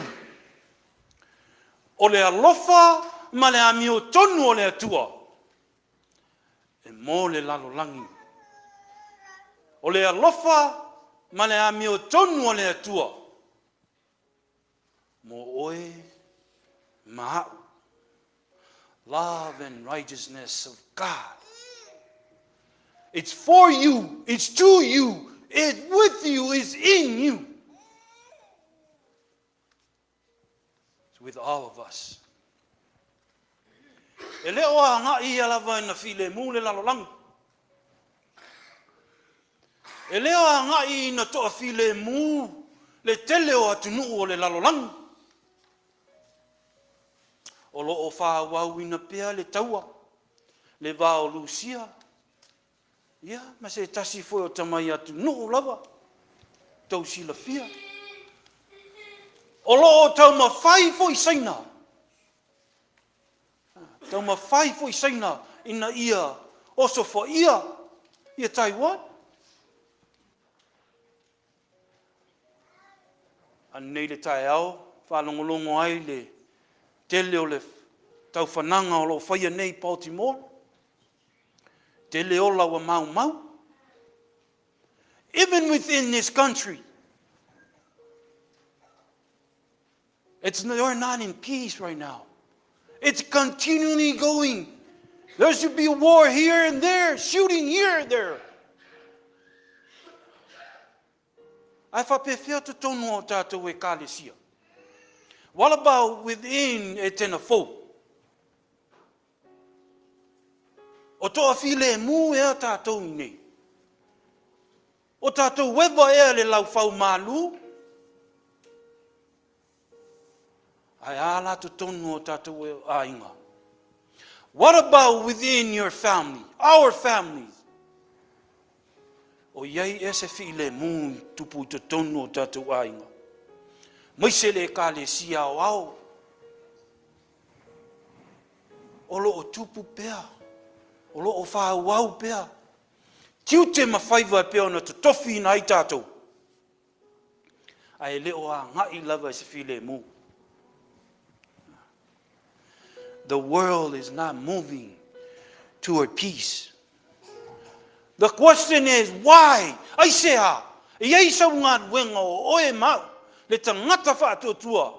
O le alofa ma le amiotonu o le atua. E mo le lalolagi. O le alofa ma le amiotonu o le atua. Mo oe mahau. Love and righteousness of God. It's for you, it's to you, it's with you, it's in you. It's with all of us. E leo a ngai alava na file mu le lalolangi. E leo a ngai na toa file mu le tele o atunu o le lalolangi. O lo o wha wauina pea le taua, le vao lucia. Ia, ma se tasi foi o tamai atu nuu lava. Tau sila fia. O lo o tau ma whai foi saina. Tau ma whai foi saina ina ia oso fo ia. Ia tai what? Anei le tai au, whalongolongo ai le tele o le tau whananga o lo whaia nei Baltimore. Te leola wa mau mau. Even within this country, we're not in peace right now. It's continually going. There should be a war here and there, shooting here and there. Ai whapewhia tu tonu o tātou e kālesia. What about within Etena folk? O toa file mu ea tātou nei. O tātou wewa ea le lau whau malu. Ai ala tu tonu o tātou e ainga. What about within your family, our families? O iei e se file mu tupu tu tonu o tātou ainga. Maise le ka le sia o au. O lo o tupu pea. O lo o wha wau pea. Tiu te mawhaiva pea ona te tofi na i tātou. Ai leo a ngai lava se file mu. The world is not moving toward peace. The question is, why? Ai se ha. Iei sau ngā wenga o oe mau. Le ta ngata whaatotua.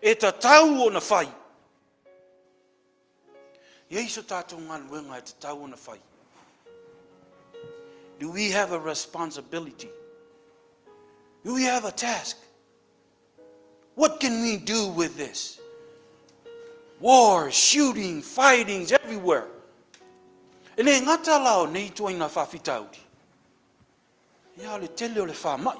E ta tau o na whai. Yesu tātou ngā luenga e te tau na whai. Do we have a responsibility? Do we have a task? What can we do with this? Wars, shooting, fightings everywhere. E le ngata lao nei tuaina whawhitauri. Ia le tele o le whamai.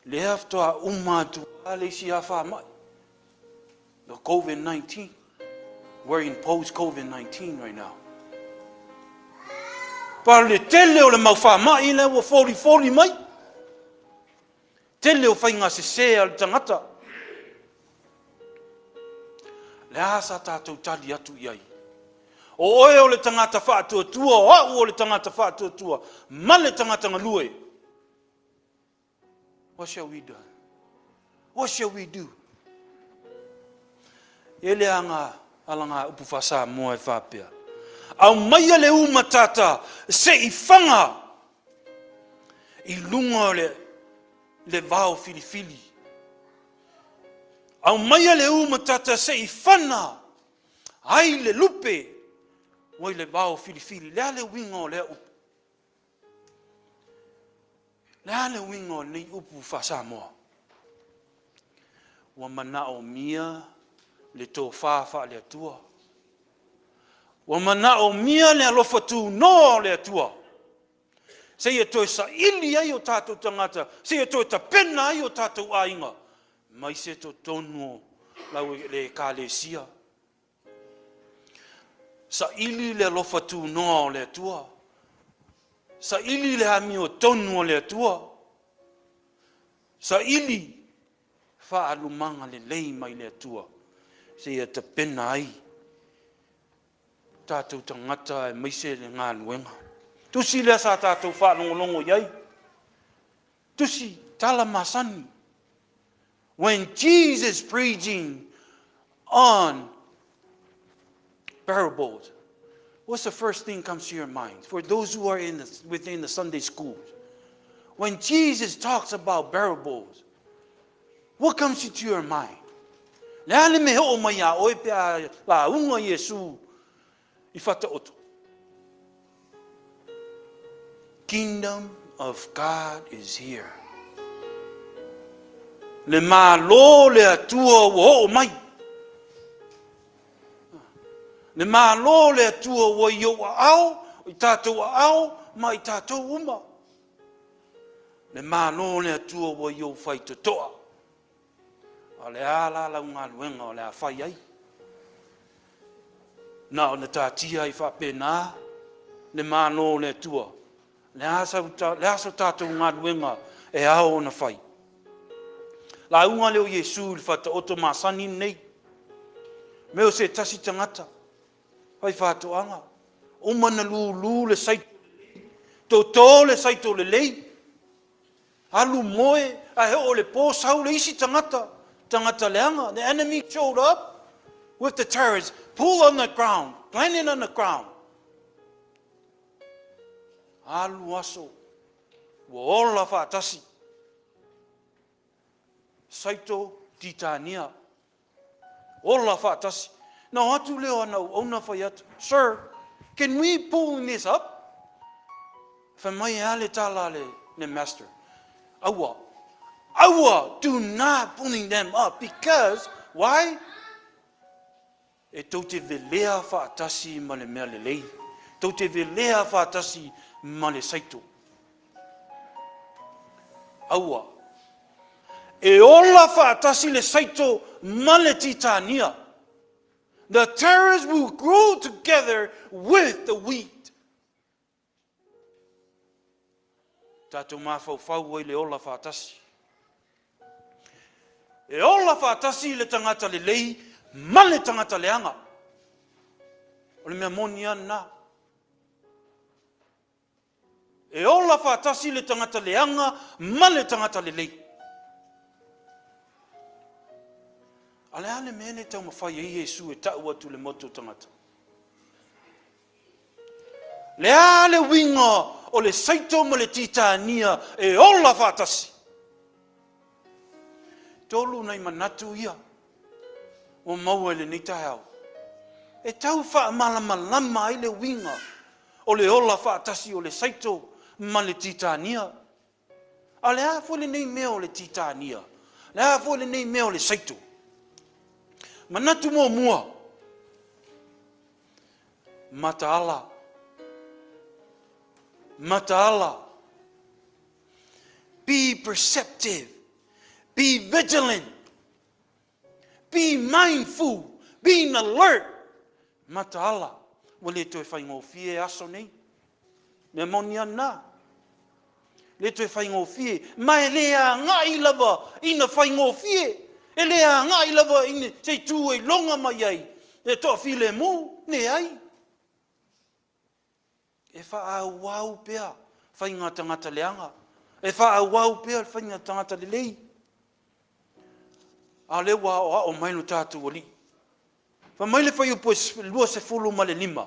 Le haftoa umatu ale si a whamai. The COVID-19. We're in post-COVID-19 right now. Para le tele o le mau whamai le wa fori mai. Tele o whainga se sea le tangata. Le asa tātou tali atu iai. O oe o le tangata whaatuatua, o au o le tangata whaatuatua, ma le tangata ngalue. What shall we do? What shall we do? Ele anga alanga upu whasa moa e whapea. Au maia le umatata se I whanga I lunga le vau filifili. Au maia le umatata se I whana ai le lupe wai le vau filifili. Lea le winga o lea upu. Lea le winga o nei upu whasa moa. Wa mana o mia le tō whawha le atua. Wa mana o mia le alofa tū no le atua. Se ia toi sa ili ai o tātou tangata. Se ia toi ta pena ai o tātou ainga. Mai se to tonu lau le kālesia. Sa ili le alofa tū no le atua. Sa ili le amiotonu le atua. Sa ili whaalumanga le lei mai le atua. Se ia te pena ai. Tātou tangata e maise le ngā luenga. Tusi lea sa tātou whaalongolongo iai. Tusi tala masani. When Jesus preaching on parables, what's the first thing comes to your mind? For those who are within the Sunday schools. When Jesus talks about parables, what comes to your mind? Leale me ho mai a oi pe a la unga Yesu I whata oto. Kingdom of God is here. Le malo le atua wo mai. Le malo le atua wo yo au, I tatou au, mai tatou uma. Le malo le atua wo yo fai totoa. O le ala la unga luenga o le a fai ai. Na o na tātia I whapena, le malo le atua. Le aso tātou ngā luenga e ao na whai. La unga leo Yesu le whata oto masani nei. Meo se tasi tangata. Whai whatoanga. O mana lulu le saito le lei. Toto le saito le lei. Alu moe. A heo le pō sau le isi tangata. Tangata leanga. The enemy showed up with the terrorists. Pull on the ground. Landing on the ground. Alu aso. Wa ola whatasi. Saito titania. Ola whatasi. Now atu leo ana ona whaiatu. Sir, can we pull this up? Whamai ale tala le master. Aua. Aua, do not pulling them up. Because, why? E tau te velea whaatasi ma le mea le lei. Tau te velea whaatasi ma le saito. Aua. E ola whaatasi le saito ma le titania. The tares will grow together with the wheat. Tātou mawhau ai le ola whaatasi. E ola whaatasi le tangata le lei, ma le tangata le anga. O le mea moni ana. E ola whaatasi le tangata le anga, ma le tangata le lei. Ale ale mene tau mawhai e Yesu e tau atu le moto tangata. Le ale winga o le saito mo le titania e ola whaatasi. Tolu nei manatu ia. O maua le nitahau. E tau wha malama ai le winga o le ola whaatasi o le saito ma le titania. Ale a fole nei mea o le titania. Le a fole nei mea o le saito. Manatu mo mua. Mataala. Mataala. Be perceptive. Be vigilant. Be mindful. Being alert. Mataala. Wale to e whai ngō fie aso nei. Me moni ana. Le to e whai ngō fie. Mai lea ngai lava ina whai ngō fie. E lea ngai lava ine sei tū e longa mai ai. E toa file mō, ne ai. E wha au wau pea, whai ngā tangata leanga. E wha au wau pea, whai ngā tangata le lei. A le wa o mainu tātu wali. Wha maile whai upo lua se fulu ma le lima.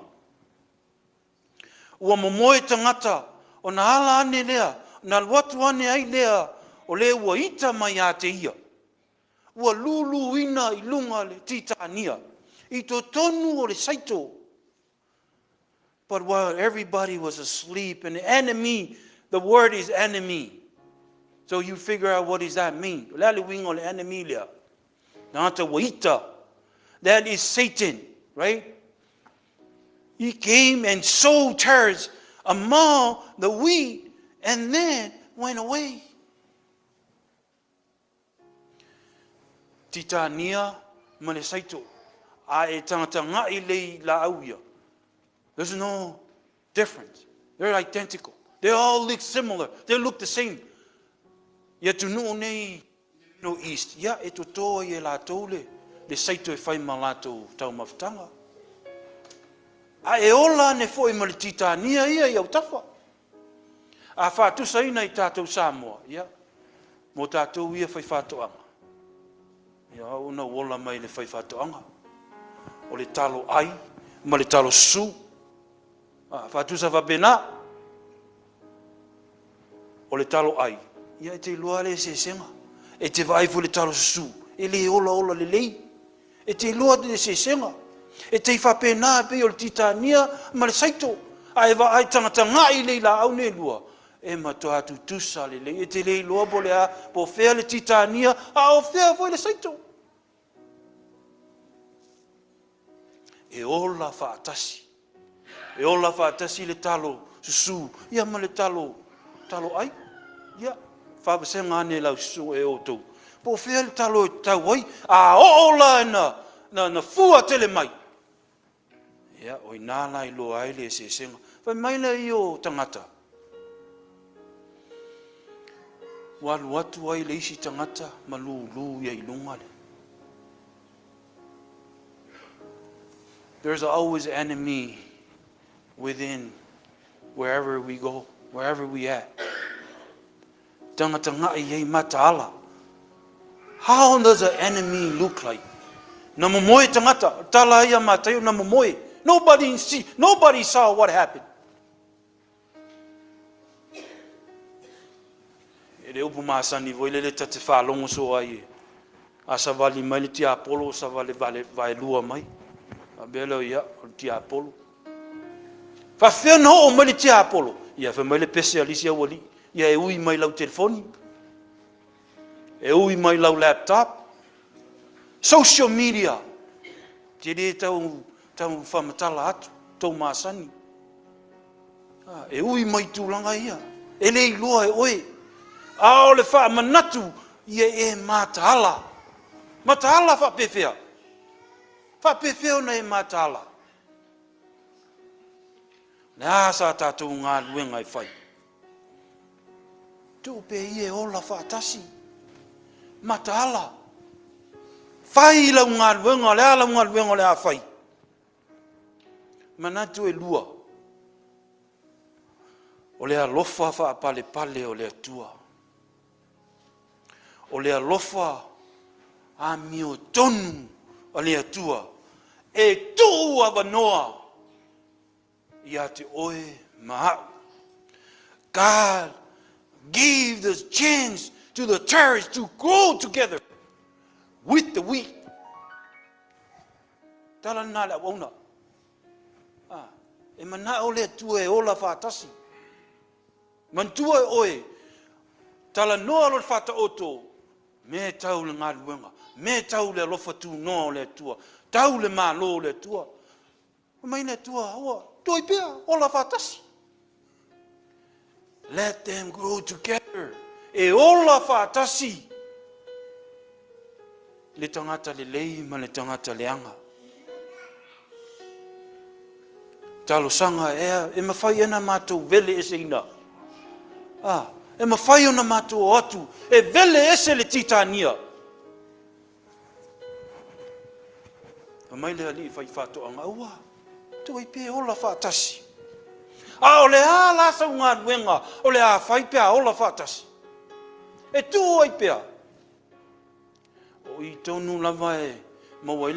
Ua momoe tangata, o na hala ane lea, na watu ane ai lea, o le ua ita mai a te ia. Ua lulu ina I lunga le titania. I to tonu o le saito. But while everybody was asleep, and the enemy, the word is enemy. So you figure out what does that mean. Lale wing o le enemy lea. Nata waita. That is Satan, right? He came and sowed tares among the wheat and then went away. Titania male saito a e tangata ngai lei la auia. There's no difference. They're identical. They all look similar. They look the same. Ia tunu nei no east. Ia e totoa i la tole. Le saito e Fuimaono tau mafutanga. A e ola ne foi ma le titania ia i au tafa. A whātusa ina i tātou Samoa. Ia. Mo tātou ia whaiwhātoanga. Ia una wola mai le whaiwhātoanga. O le talo ai, ma le talo su. Whātusa whapena. O le talo ai. Ia e te lua le se senga. E te vaifu le talo su. E le ola le lei. E te lua le se senga. E te whapena pe o le titania ma le saito. A e wa ai tangata ngai le la au ne lua. E matua atu tusa le lei. E te lei lua po le a po fea le titania. A o fea foi le saito. E ola whaatasi. E ola whaatasi le talo susu. Ia ma le talo ai. Ia. Whapasenga ane lau susu e o tau. Po fea le talo e tau ai. A ola na fua tele mai. Ia, oi nāna i loa ai le se senga. Whai maina i o tangata. Walu atu ai le isi tangata. Ma lu ia i lunga le. There's always an enemy within wherever we go, wherever we at. Tangata ngai ei mataala. How does an enemy look like? Na momoe tangata, tala ia Mataio na momoe. Nobody saw what happened. E le upu masani voi le tate whalongo so ai. Asa vali mai le tia Apollo, sa vale vai lua mai. A belo ia, o tia Apollo. Fa fea no o mai le tia Apollo. Ia fa mai le pese alisi au ali. Ia e ui mai lau telefoni. E ui mai lau laptop. Social media. Te re tau whamatala atu. Tau masani. E ui mai tūlanga ia. E lei loa e oe. A o le wha manatu. Ia e mataala. Mataala wha pefea. Wha pefea na e mataala. Nā sa tātou ngā luenga i whai. Tu pe ie ola whaatasi. Mataala. Whai lau ngā luenga, lea lau ngā luenga lea whai. Manatu e lua. O lea lofa wha pale o lea tua. O lea lofa amiotonu o lea tua. E tu avanoa. Ia te oe mahau. God gave the chance to the church to grow together with the wheat. Tala nā lea wauna. E mana o lea tua e ola whaatasi. Mantua e oe. Tala noa lo whata oto. Me tau le ngā luenga. Me tau le lofa tu noa o lea tua. Tau le mā lo o lea tua. Mai le tua aua. Toi pia ola whaatasi. Let them grow together. E ola whaatasi. Le tangata le lei ma le tangata le anga. Talo sanga e mawhai ana mātou vele ese ina. E mawhai ana mātou atu. E vele ese le titania. A mai le ali whai whato anga ua. Toi pe ola whaatasi. O le a lasa ngā nuenga. O le a whai pia ola whaatasi. E tu oi pia. O I tonu lava e. What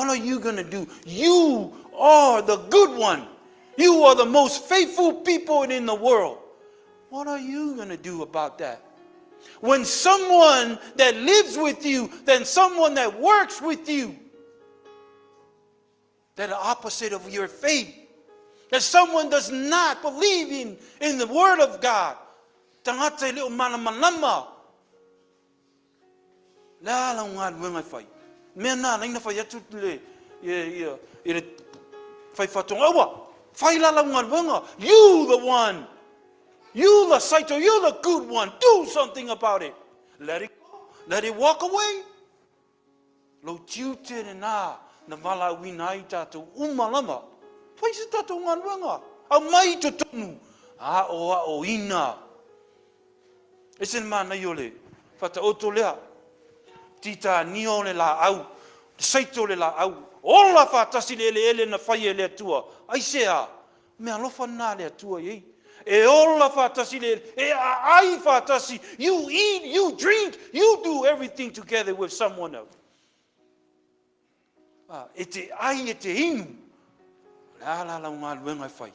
are you going to do? You are the good one. You are the most faithful people in the world. What are you going to do about that? When someone that lives with you, then someone that works with you, that are opposite of your faith, that someone does not believe in the word of God. Tangata leo malamalama. La ngā luenga whai. Mea nā, naina whai atu le, le whai whatonga. Awa, whai la ngā luenga. You the one. You the saito, you the good one. Do something about it. Let it go. Let it walk away. Lo tiu te nā, na wala wina i tātou umalama. Whai se tātou ngā luenga. Au mai to tonu. A o ina. Esen mana yole. Fata otolea. Tita nio le la au. Saito le la au. Ola fatasi le ele na fai le atua. Ai sea. Me alofa na le atua ye. E ola fatasi le. E ai fatasi. You eat, you drink, you do everything together with someone else. Ete ai ete inu. La unga luenga fai.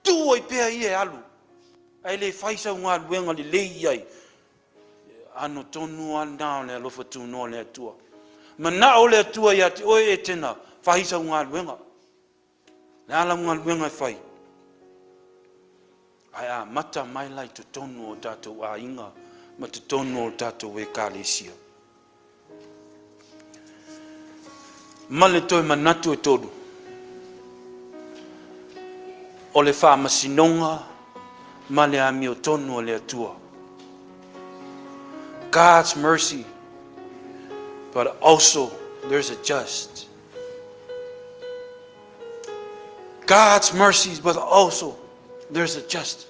Tu oi pea ie alu. Ai le fai sa unga luenga le lei ai. Ano tonu ana le alofa tu no le atua. Mana o le atua ia te oe Etena. Fai sa unga luenga. La unga luenga fai. Ai mata mai lai tu tonu o tatou a inga. Ma tu tonu o tatou e kalesia. Male toi manatu e todu. O le wha masinonga, ma le amiotonu o le atua. God's mercy, but also there's a just. God's mercies, but also there's a just.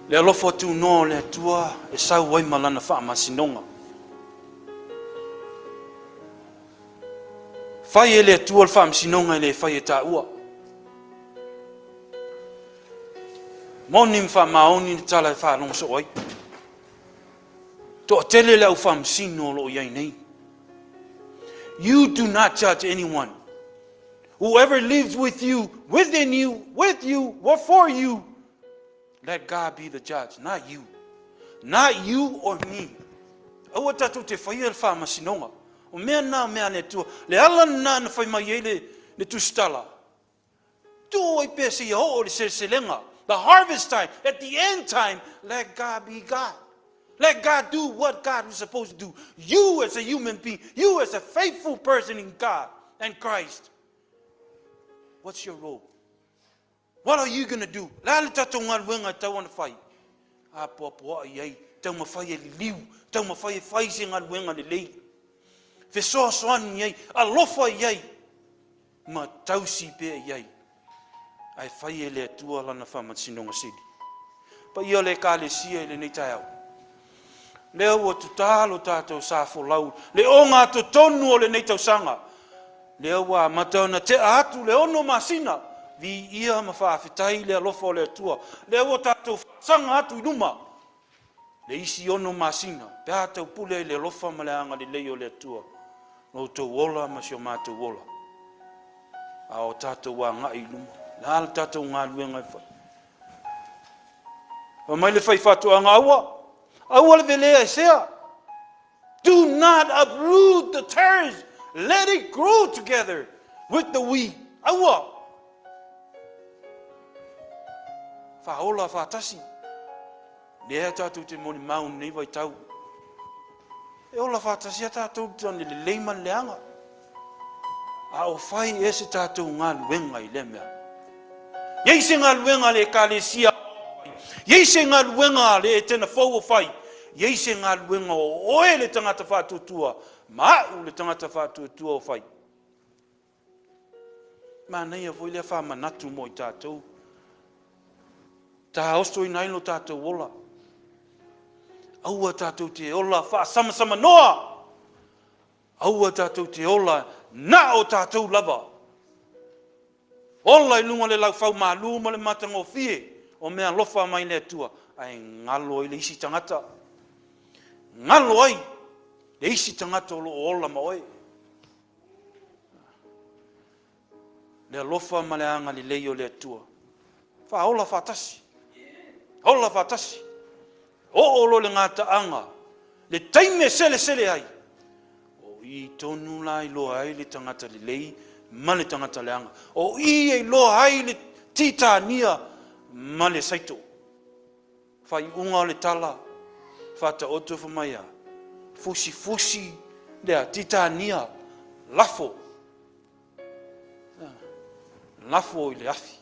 Le alofa tu no le atua, e sau wai malana wha masinonga. Fai ele atua le wha masinonga ele fai e ta ua. Moni mfa maoni ni tala fa long so oi. To tele le ufa msino lo yai nei. You do not judge anyone. Whoever lives with you, within you, with you, or for you, let God be the judge, not you. Not you or me. Awa tatu te fai el fa masinonga. O mea na mea ne tu. Le ala na na fai mai ele ne tu stala. Tu oi pese ia o le selenga. The harvest time, at the end time, let God be God. Let God do what God was supposed to do. You as a human being, you as a faithful person in God and Christ, what's your role? What are you going to do? La tato ngal wenga tau ana fai. A popo ai tau ma fai li liu, tau ma fai se ngal wenga le lei. Fe so soan ai, alofa ai. Ma tau si pe ai. Ai fai ele atua lana wha sinonga sidi. Pa ia le kalesia ele nei tai au. Lea ua tutalo tātou sa folau. Le o ngā to tonu o le nei tau sanga. Lea ua matau na te atu le ono masina. Vi ia ma whaafetai le alofa o le atua. Lea ua tātou sanga atu inuma. Le isi ono masina. Pe tātou pule le alofa ma le anga le lei o le atua. No tau ola ma sio mātou ola. A o tātou wa ngā inuma. Nāla tātou ngā luenga i whai. O mai le whai whātua ngā aua. Aua le velea e sea. Do not uproot the tares. Let it grow together with the wheat. Aua. Whaola whātasi. Lea tātou te moni maun nei vai tau. E ola whātasi a tātou tani le leiman leanga. A o whai e se tātou ngā luenga i le mea. Yei se ngā luenga le kalesia. Yei se ngā luenga le Etena fau o whai. Yei se ngā luenga o oe le tangata whātutua. Mau le tangata whātutua o whai. Mā nei a voi le wha manatu mo i tātou. Tā osto i nailo tātou ola. Aua tātou te ola wha sama noa. Aua tātou te ola na o tātou lava. Ola i lunga le lau whau mālu ma le matanga o fie. O mea lofa mai le atua. Ai ngalo i le isi tangata. Ngalo ai. Le isi tangata o lo ola ma oe. Le lofa ma le anga li leio le atua. Wha ola whatasi. Ola whatasi. O olo le ngata anga. Le taime sele ai. O i tonu lai loa ai le tangata li lei. Male tangata leanga. O i e loa hai le titania male saito. Whai unga o le tala. Whata oto whamaya. Fusi lea titania. Lafo. Lafo i le afi.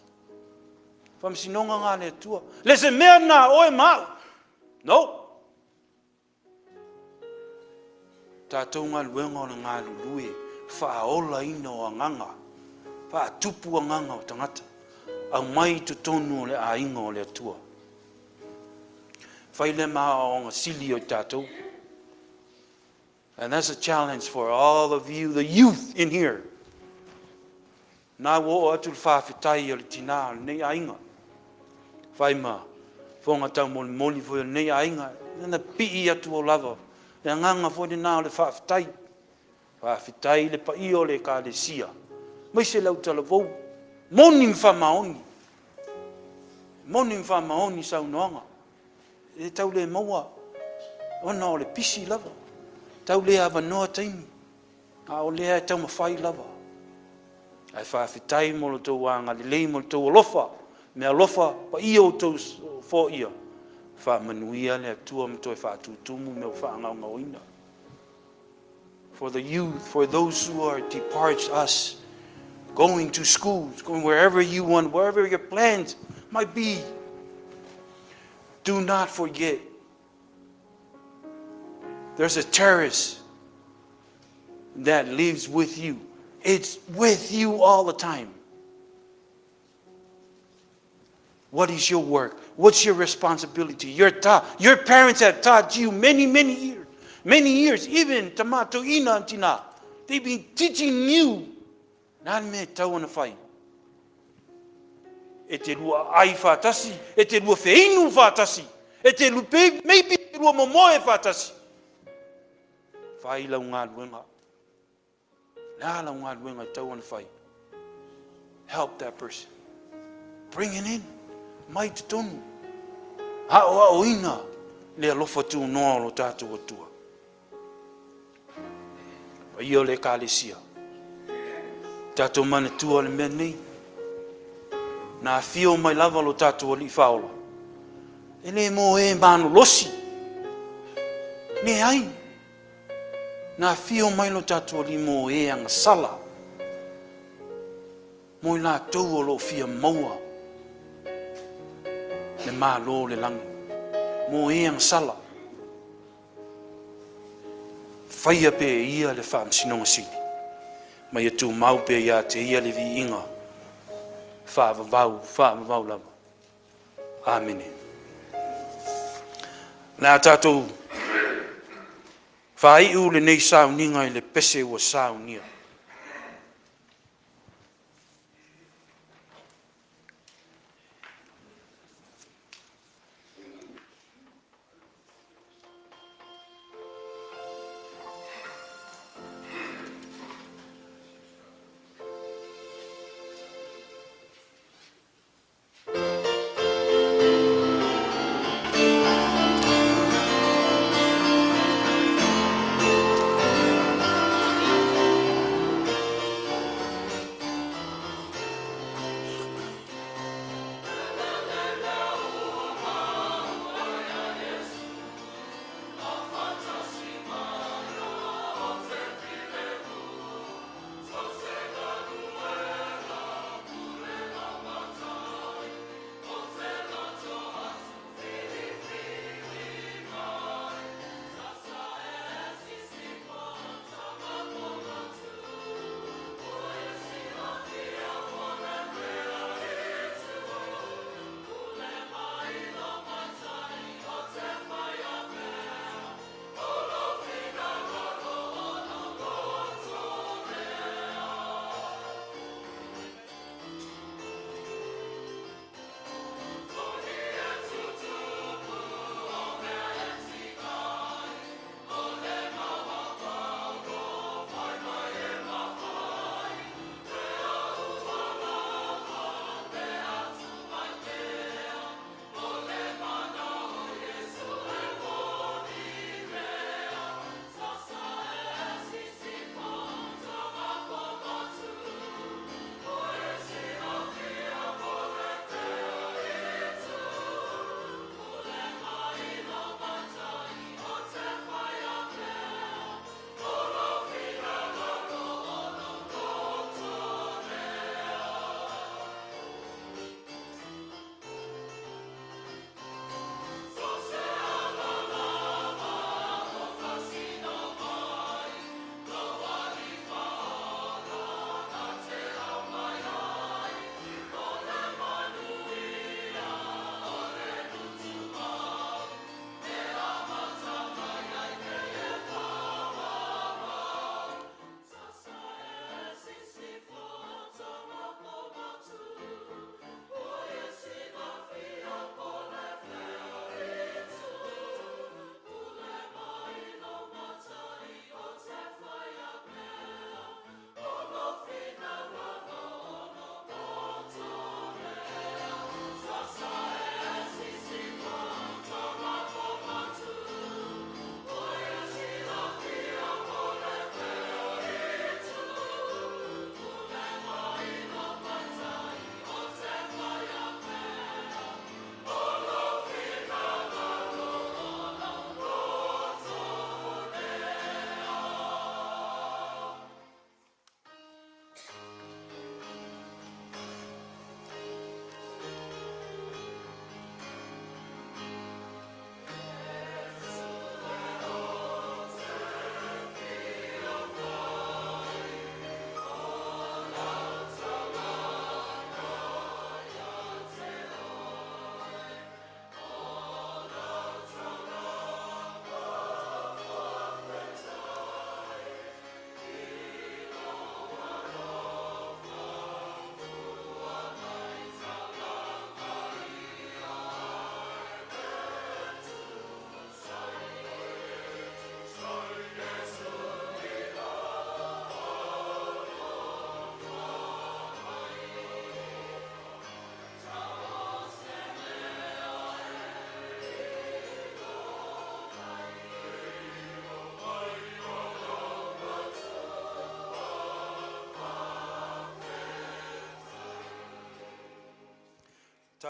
Whamsinonga ngā le tua. Le se mea nā oe mau. No. Tātou ngā luenga o ngā lulue. Whaola ina o anganga. Wha tupu anganga o tangata. Au mai tu tonu o le ainga o le atua. Whaile maa o ngā sili o tātou. And that's a challenge for all of you, the youth in here. Nā wo atu whawhitai o le tina nei ainga. Fuima, whonga tau moli fo nei ainga. Nana pii atu o lava. Le nganga fo ni nā o le whawhitai. Whawhitai le pa o le ka le sia. Mai se lau tala vau. Moning whamaoni. Moning whamaoni sau noanga. E tau le maua. Ona o le pisi lava. Tau le awa noa taimi. A o lea e tau mawhai lava. Ai whawhitai mo lo tau wanga le lei mo lo tau alofa. Me alofa pa o tau fo ia. Whamanuia le atua mo toi whatutumu me o whaangau oina. For the youth, for those who are departs us, going to schools, going wherever you want, wherever your plans might be. Do not forget, there's a terrorist that lives with you. It's with you all the time. What is your work? What's your responsibility? Your parents have taught you many years, even tamato ina tina. They've been teaching you. Nā me tau ana whai. E te rua ai whātasi, e te rua wheinu whātasi, e te rua maybe te rua momoe whātasi. Whai lau ngā ruenga. Nā lau ngā ruenga tau ana whai. Help that person. Bring it in. Mai te tonu. Hao ina le alofa tu noa lo tātou atua. Wai o le kālesia. Tātou mana tua le mea nei. Nā whio mai lava lo tātou ali whaola. E le mo e manu losi. Ne ai. Nā whio mai lo tātou ali mo e anga sala. Mo i nā tau o lo whia maua. Le mā lo le langi. Mo e anga sala. Whaia pe ia le whaamsinonga sili. Mai atu mau pe ia te ia le vi inga. Whaavavau lava. Amene. Nā tātou whaiu le nei sau ninga i le pese ua sau nia.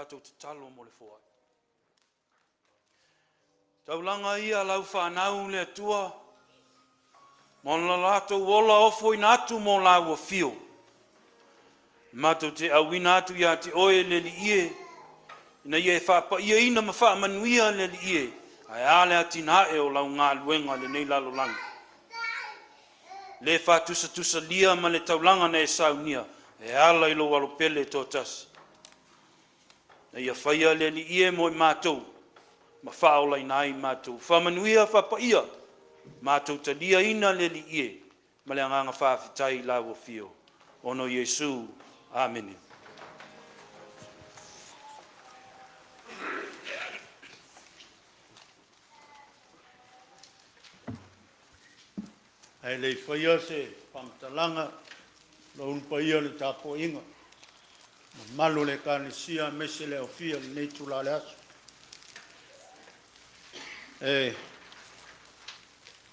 tātou te talo mo le fua. Taulanga ia lau whanau le atua, mo la lato wola ofo ina atu mo la ua fio. Mato te awina atu ia te oe le li ie, ina ie whapa ia ina ma wha manuia le li ie, ai ale atina e o lau ngā luenga le nei lalolagi. Le wha tusa lia ma le taulanga na e saunia, e ala ilo walo pele tō tasi. Na ia whaia le li ie mo i mātou, ma whaola ina ai mātou. Whamanuia whapa ia, mātou ta lia ina le li ie, ma le anganga whawhitai la ua fio. Ono Yesu, Amen. Ai lei whaia se pamatalanga, laun paia le tāpo inga. Malu le kānesia, mese le ofia, le nei tula le aso.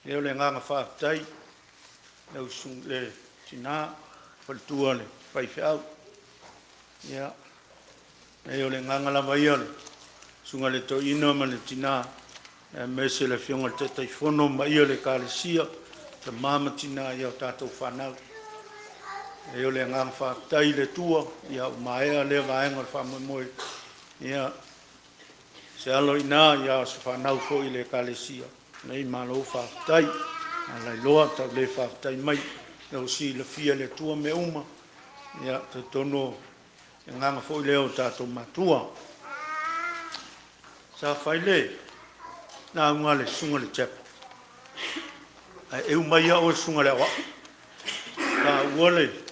Leo le nganga whaatai, leo sung le tina, whaltua le whaiwhau. Ia, leo le nganga la maia le, sunga le to ina ma le tina, mese le fionga te taifono maia le kānesia, te mama tina ia o tātou whanau. Eo le ngang whaatai le tua, ia maea le vaenga le whamoimoe. Ia, se alo ina, ia se whanau fo i le kalesia. Nei malo whaatai, alai loa tau le whaatai mai. Eo si le fia le tua me uma. Ia, te tono, e nganga fo i leo tātou matua. Sa whai le, nā unga le sunga le tepa. Eu mai o sunga le awa. Ka ua le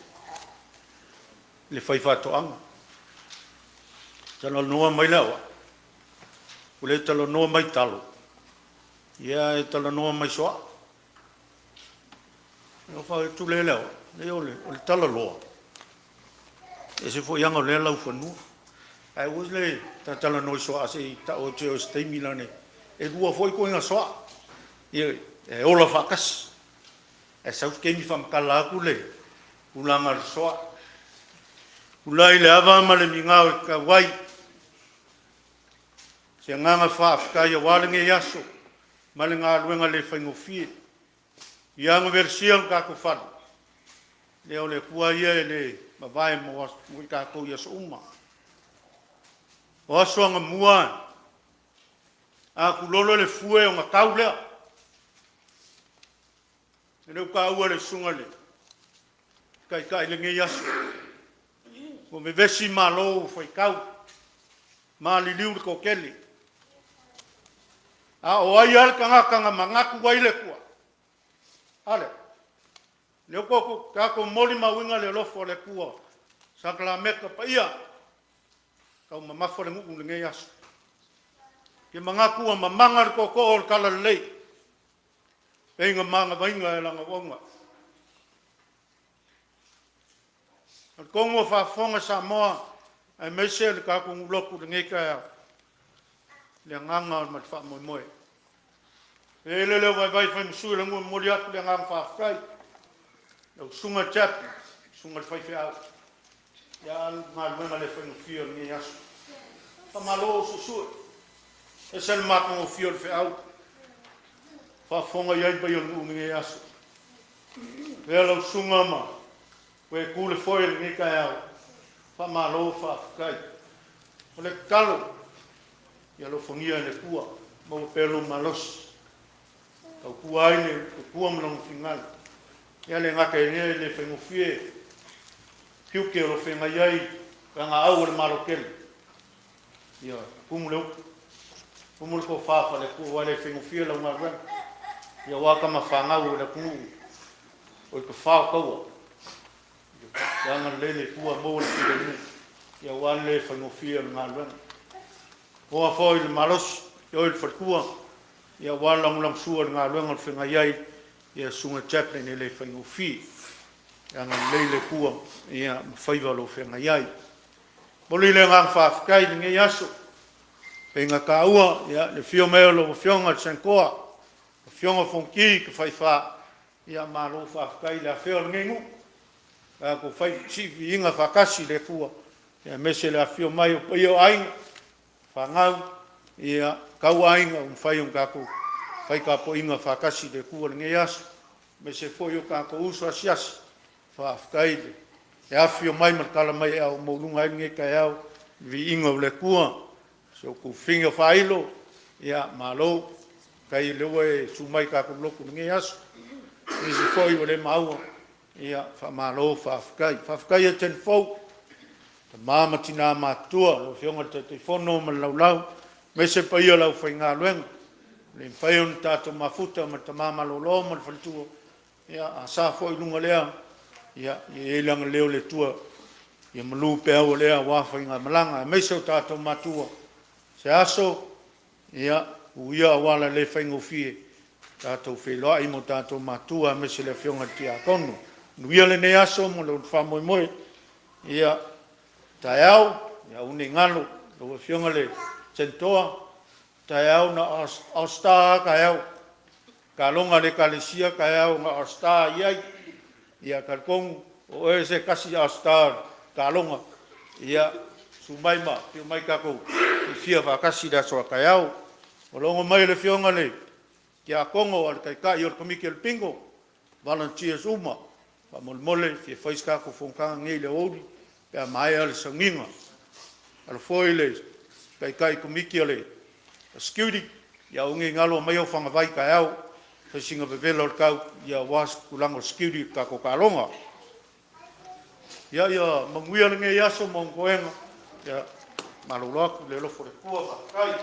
whaiwhatoanga. Talo noa mai lewa. Ule talo noa mai talo. Ia e talo noa mai soa. Eo whai tu le lewa. Le ole talo loa. E se fo ianga le lau whanua. Ai was le talo noa soa se ta o te o steimi lane. E rua foi ko inga soa. Ia e ola whakas. E saus kemi whamkala aku le. Ulanga soa. Ulai le awa ma le mingau e ka wai. Se nganga whaafkai a walinge i aso. Ma le ngā luenga le whaingofie. Ianga versia ka ko whanu. Leo le kua ia e le mawai mo i kākou i aso uma. O aso anga mua. A kulolo le fue o ngā kau lea. E leo ka ua le sunga le. Kai le nge aso. Ko me vesi malo foi kau. Ma li liu ko keli. A o ai al kanga mangaku wai le kua. Ale. Le ko ka moli ma winga le lofo le kua. Sakla meka pa ia. Kau mamafo le ngu le nge aso. Ke mangaku a mamanga ko o kala lei. Penga manga vainga e langa wonga. Al kongo fa fonga sa moa ai mese le ka ko loku de ngeka le nganga ma fa mo moe. E le vai fa msu le mo mo ya le nganga fa kai. Le sunga chat, sunga fa fa. Ya mal ma le fa no fio ni ya. Fa malo su. E sel ma ko fio le fa. Fa fonga ya ba yo ngi ya. Le sunga ma. Koe kule foi ni ka au. Fa malo fa kai. Ole talo. Ya lo fongia le kua. Mo pelo malos. Ka kua ile kua mo no final. Ya le ngaka ile le fengofie. Kiu ke lo fenga yai ka nga au le marokel. Ya kumulo. Kumulo ko fa le kua le fengofie la ngara. Ya wa ka mafanga u le ku. O ko fa ko. Jangan lele tua mo le ni. Ya wale fanofia ngalwan. O foi le malos, yo el fakua. Ya wala ngulang suar ngalwan al fenga yai. Ya sunga chaplain le fanofia. Jangan lele tua ya faiva lo fenga yai. Boli le ngang fa kai nge yaso. Penga kaua ya le fio melo fionga senkoa. Fionga fonki ke faifa. Ya malo fa kai la fio ngengu. Ko fai chifi inga whakasi le kua. Ia mese le afio mai o pai o ainga, whangau, ia kau ainga o mwhai o kako, whai ka po inga whakasi le kua le ngai aso, mese foi o kako uso asiasi, whaafkaide. E afio mai markala mai au maulunga ai ngai kai au, vi inga o le kua, so ku whinga whailo, ia malo, kai lewa e sumai kako loku le ngai aso, mese foi o le maua, ia whamalo whaafkai. Whaafkai e ten fau, ta mama tina matua, lo fionga te whono ma laulau, me se pa ia lau whai ngā luenga. Le whai on tātou mafuta ma ta mama lolo ma le whalitua, ia a sa fwoi lunga lea, ia e langa leo le tua, ia malu pe au lea wawhai ngā malanga, me se o tātou matua. Se aso, ia uia wala le whai ngofie, tātou wheloa i mo tātou matua, me se le fionga ti a kono. Nuia le ne aso mo le whamoe moe, ia tai au, ia une ngalo, lo fionga le tentoa, tai au na All-Star kai au, ka longa le kalesia kai au na All-Star iai, ia kalkongu, o e se kasi All-Star, ka longa, ia sumaima, pio mai kako, i fia whakasi da soa kai au, o longa mai le fionga le, kia kongo al kai kai or komiki el pingo, volunteers uma, pa mole, fia whaiskako whongkanga ngei le ori, pia mai ale sanginga, ala foi le, kai komiki ale, security, ia unge ngalo mai o whangawai kai au, whaisinga vevela o kau, ia was kulango security kako kalonga. Ia manguia le nge yaso mongkoenga, ia malulaku le lofo le kua kai,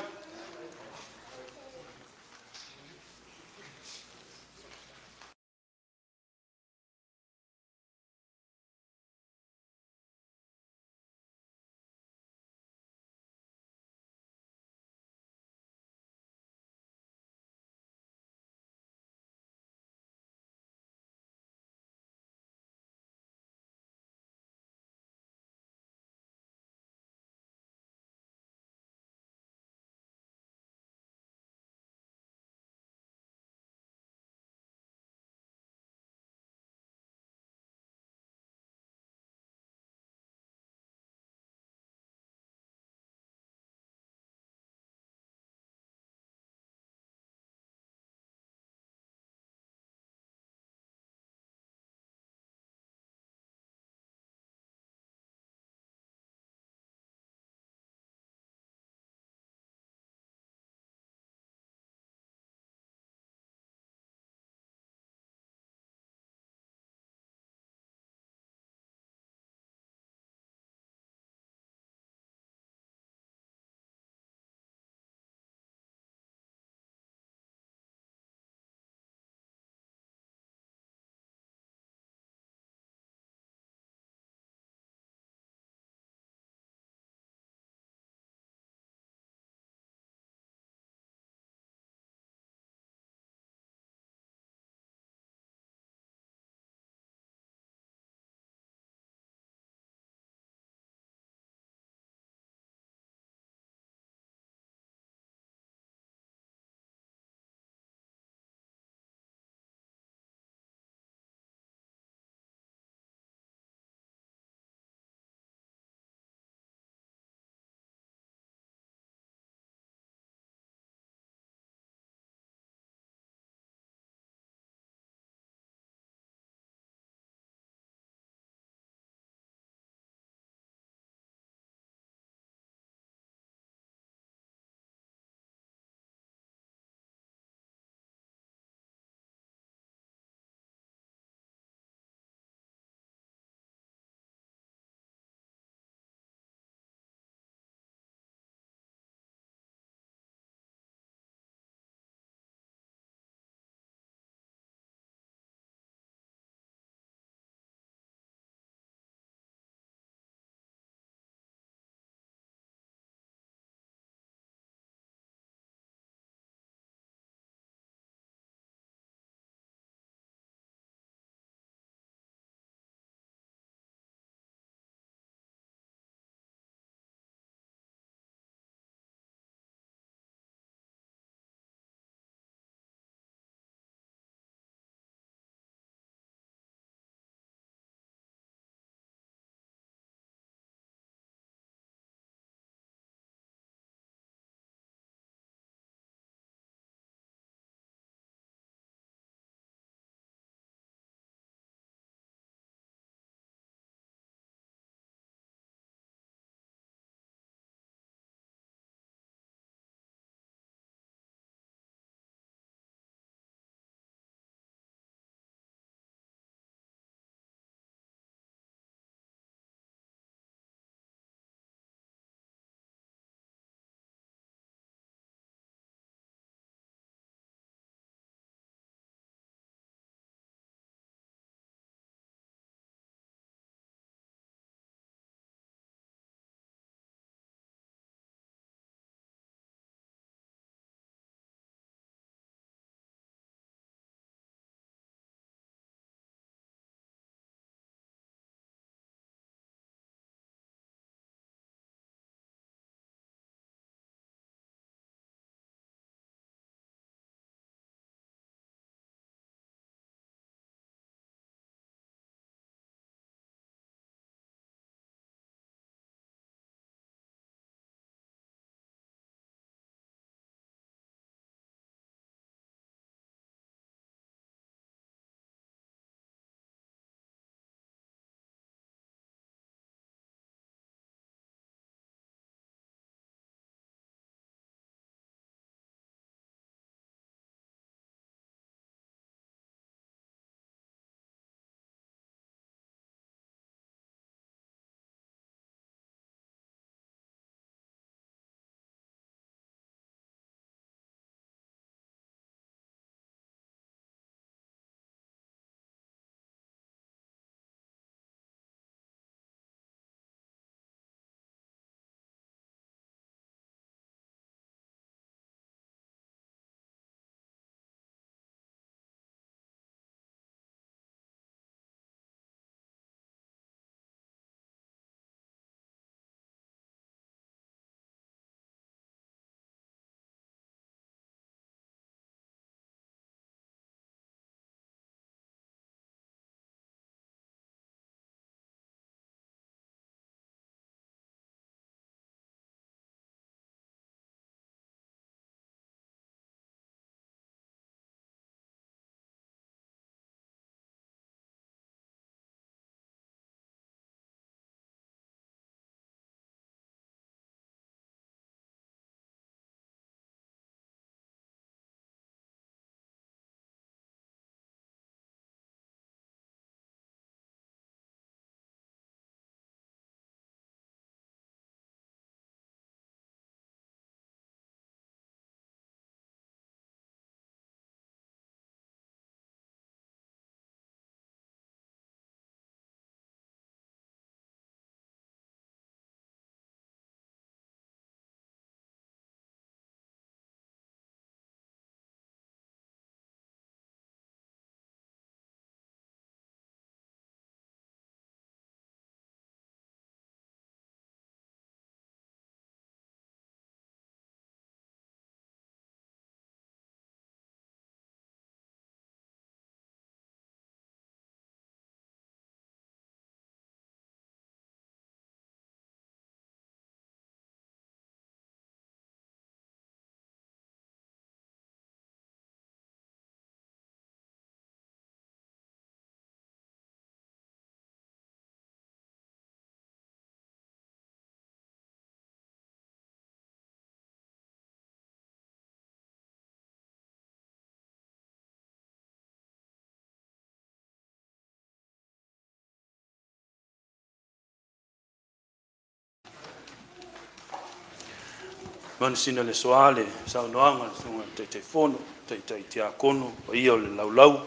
Mansina le soale, sa noanga, sunga te fono, te akono, ia o le laulau,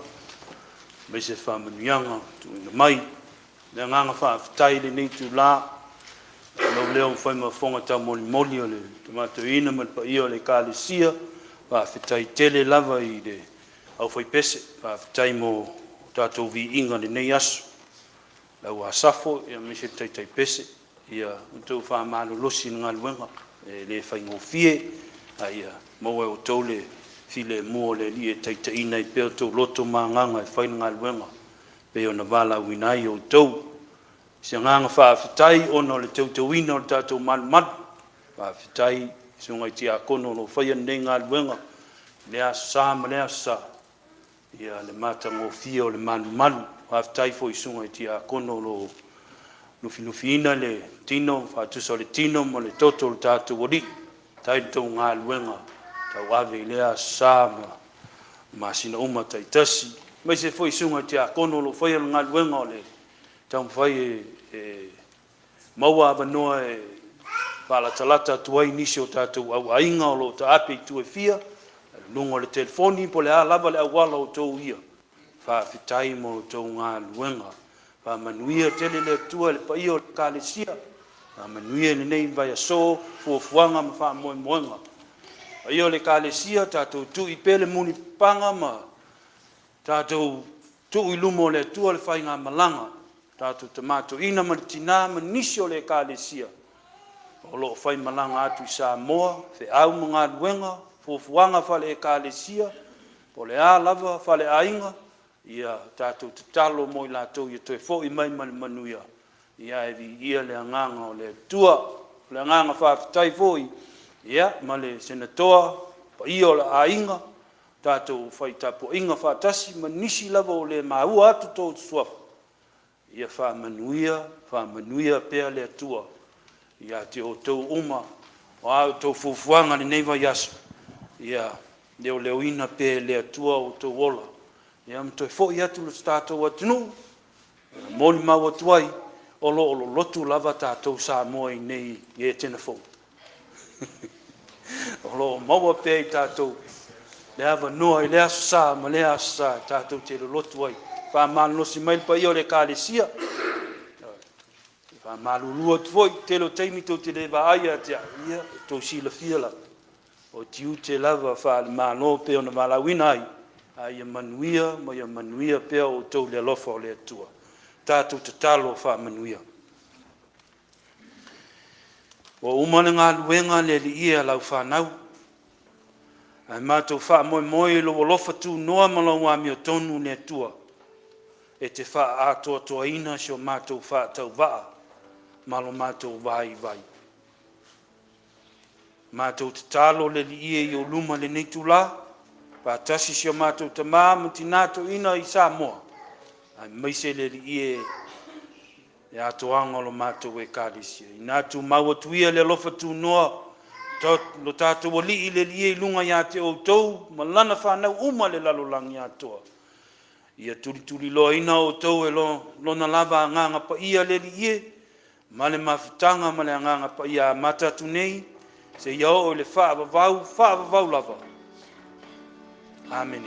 me se whamanuianga, tu ina mai, le nganga whaafitai le nei tu la, no leo whaima whonga tau moli o le tomato ina, man pa ia o le kālesia, whaafitai tele lava i le au whai pese, whaafitai mo tātou vi inga le nei aso, lau a safo, ia me se tai pese, ia utou whaamalo losi ngā luenga, le whaingofie, ai maua o tau le file mua le li e taitaina i peo tau loto maanganga e whainga luenga, peo na wala winai o tau, si nganga whaafitai ono le tautauina o le tātou malu, whaafitai sungai ti a kono lo whaia nei ngā luenga, le Aso Sa ma le Aso Sa, ia le matangofie o le malu, whaafitai fo i sungai ti a kono lo lufiina le tino, whaatusa le tino, mo le toto le tātou ori, tai tau ngā luenga, tau ave i le Aso Sa ma sina uma taitasi, mai se foi sunga te a kono lo whaia ngā luenga o le tau mwhai maua avanoa whala talata tuai nisi o tātou au ainga o lo ta ape i tu e fia, lungo le telefoni, po le a lava le awala o tau ia, whaafitai mo tau ngā luenga, whamanuia tele le tua le pai o le kālesia, whamanuia le nei vai aso, fuafuanga ma whamoemoenga. Pai o le kālesia, tātou tu i pele muni panga ma, tātou tu i lumo le tua le whainga malanga, tātou tamato ina ma le tina ma nisi o le kālesia. O lo whai malanga atu i Samoa, whe au mga luenga, fuafuanga whale e kālesia, po le a lava whale ainga, ia tātou te talo mo i lātou ia toi fo i mai mani manuia. Ia e vi ia le anganga o le tua, le anganga whaafitai foi, ia ma le senatoa, pa ia o le ainga, tātou whai tapo inga whaatasi, ma nisi lava o le maua atu tō suafu. Ia whaamanuia pēr le tua, ia te o tau uma, o au tau fufuanga ni neiva yasu, ia leo ina pēr le tua o tau ola. Ia mtoi fo i atu lo tātou atunu, moni mau atuai, olo lotu lava tātou sa moa i nei i Etena fo. Olo maua pē i tātou, le awa noa i le Aso Sa, ma le Aso Sa, tātou te lo lotu ai. Whaamalo nosi mai pa i o le kālesia. Whaamalo lua tu foi, te lo teimi tau te lewa aia te a, ia, tau sila fiala. O tiu te lava whaale malo pe o na malawina ai. Ai manuia, mai manuia pea o tau le alofa o le Atua. Tātou te talo wha manuia. O umane ngā luenga le li ia lau whanau. Ai mātou wha moe lo alofa tu noa malau amiotonu le Atua. E te wha atoa ina sio mātou wha tau waa. Malo mātou vai. Mātou te talo le li ia i o luma le neitu la. Pātasi sio mātou ta mā, tinātou ina i Samoa. Ai maise le li ie e atoanga lo mātou e kālesia. I nātou maua tuia le alofa tu noa, lo tātou o li le li ie i lunga ia te o tau, ma lana whanau uma le lalolagi atoa. Ia tuli loa ina o tau e lona lava anganga pa ia le li ie, ma le mawhitanga ma le anganga pa ia matatu nei, se iao o le whaavavau lava. Amen.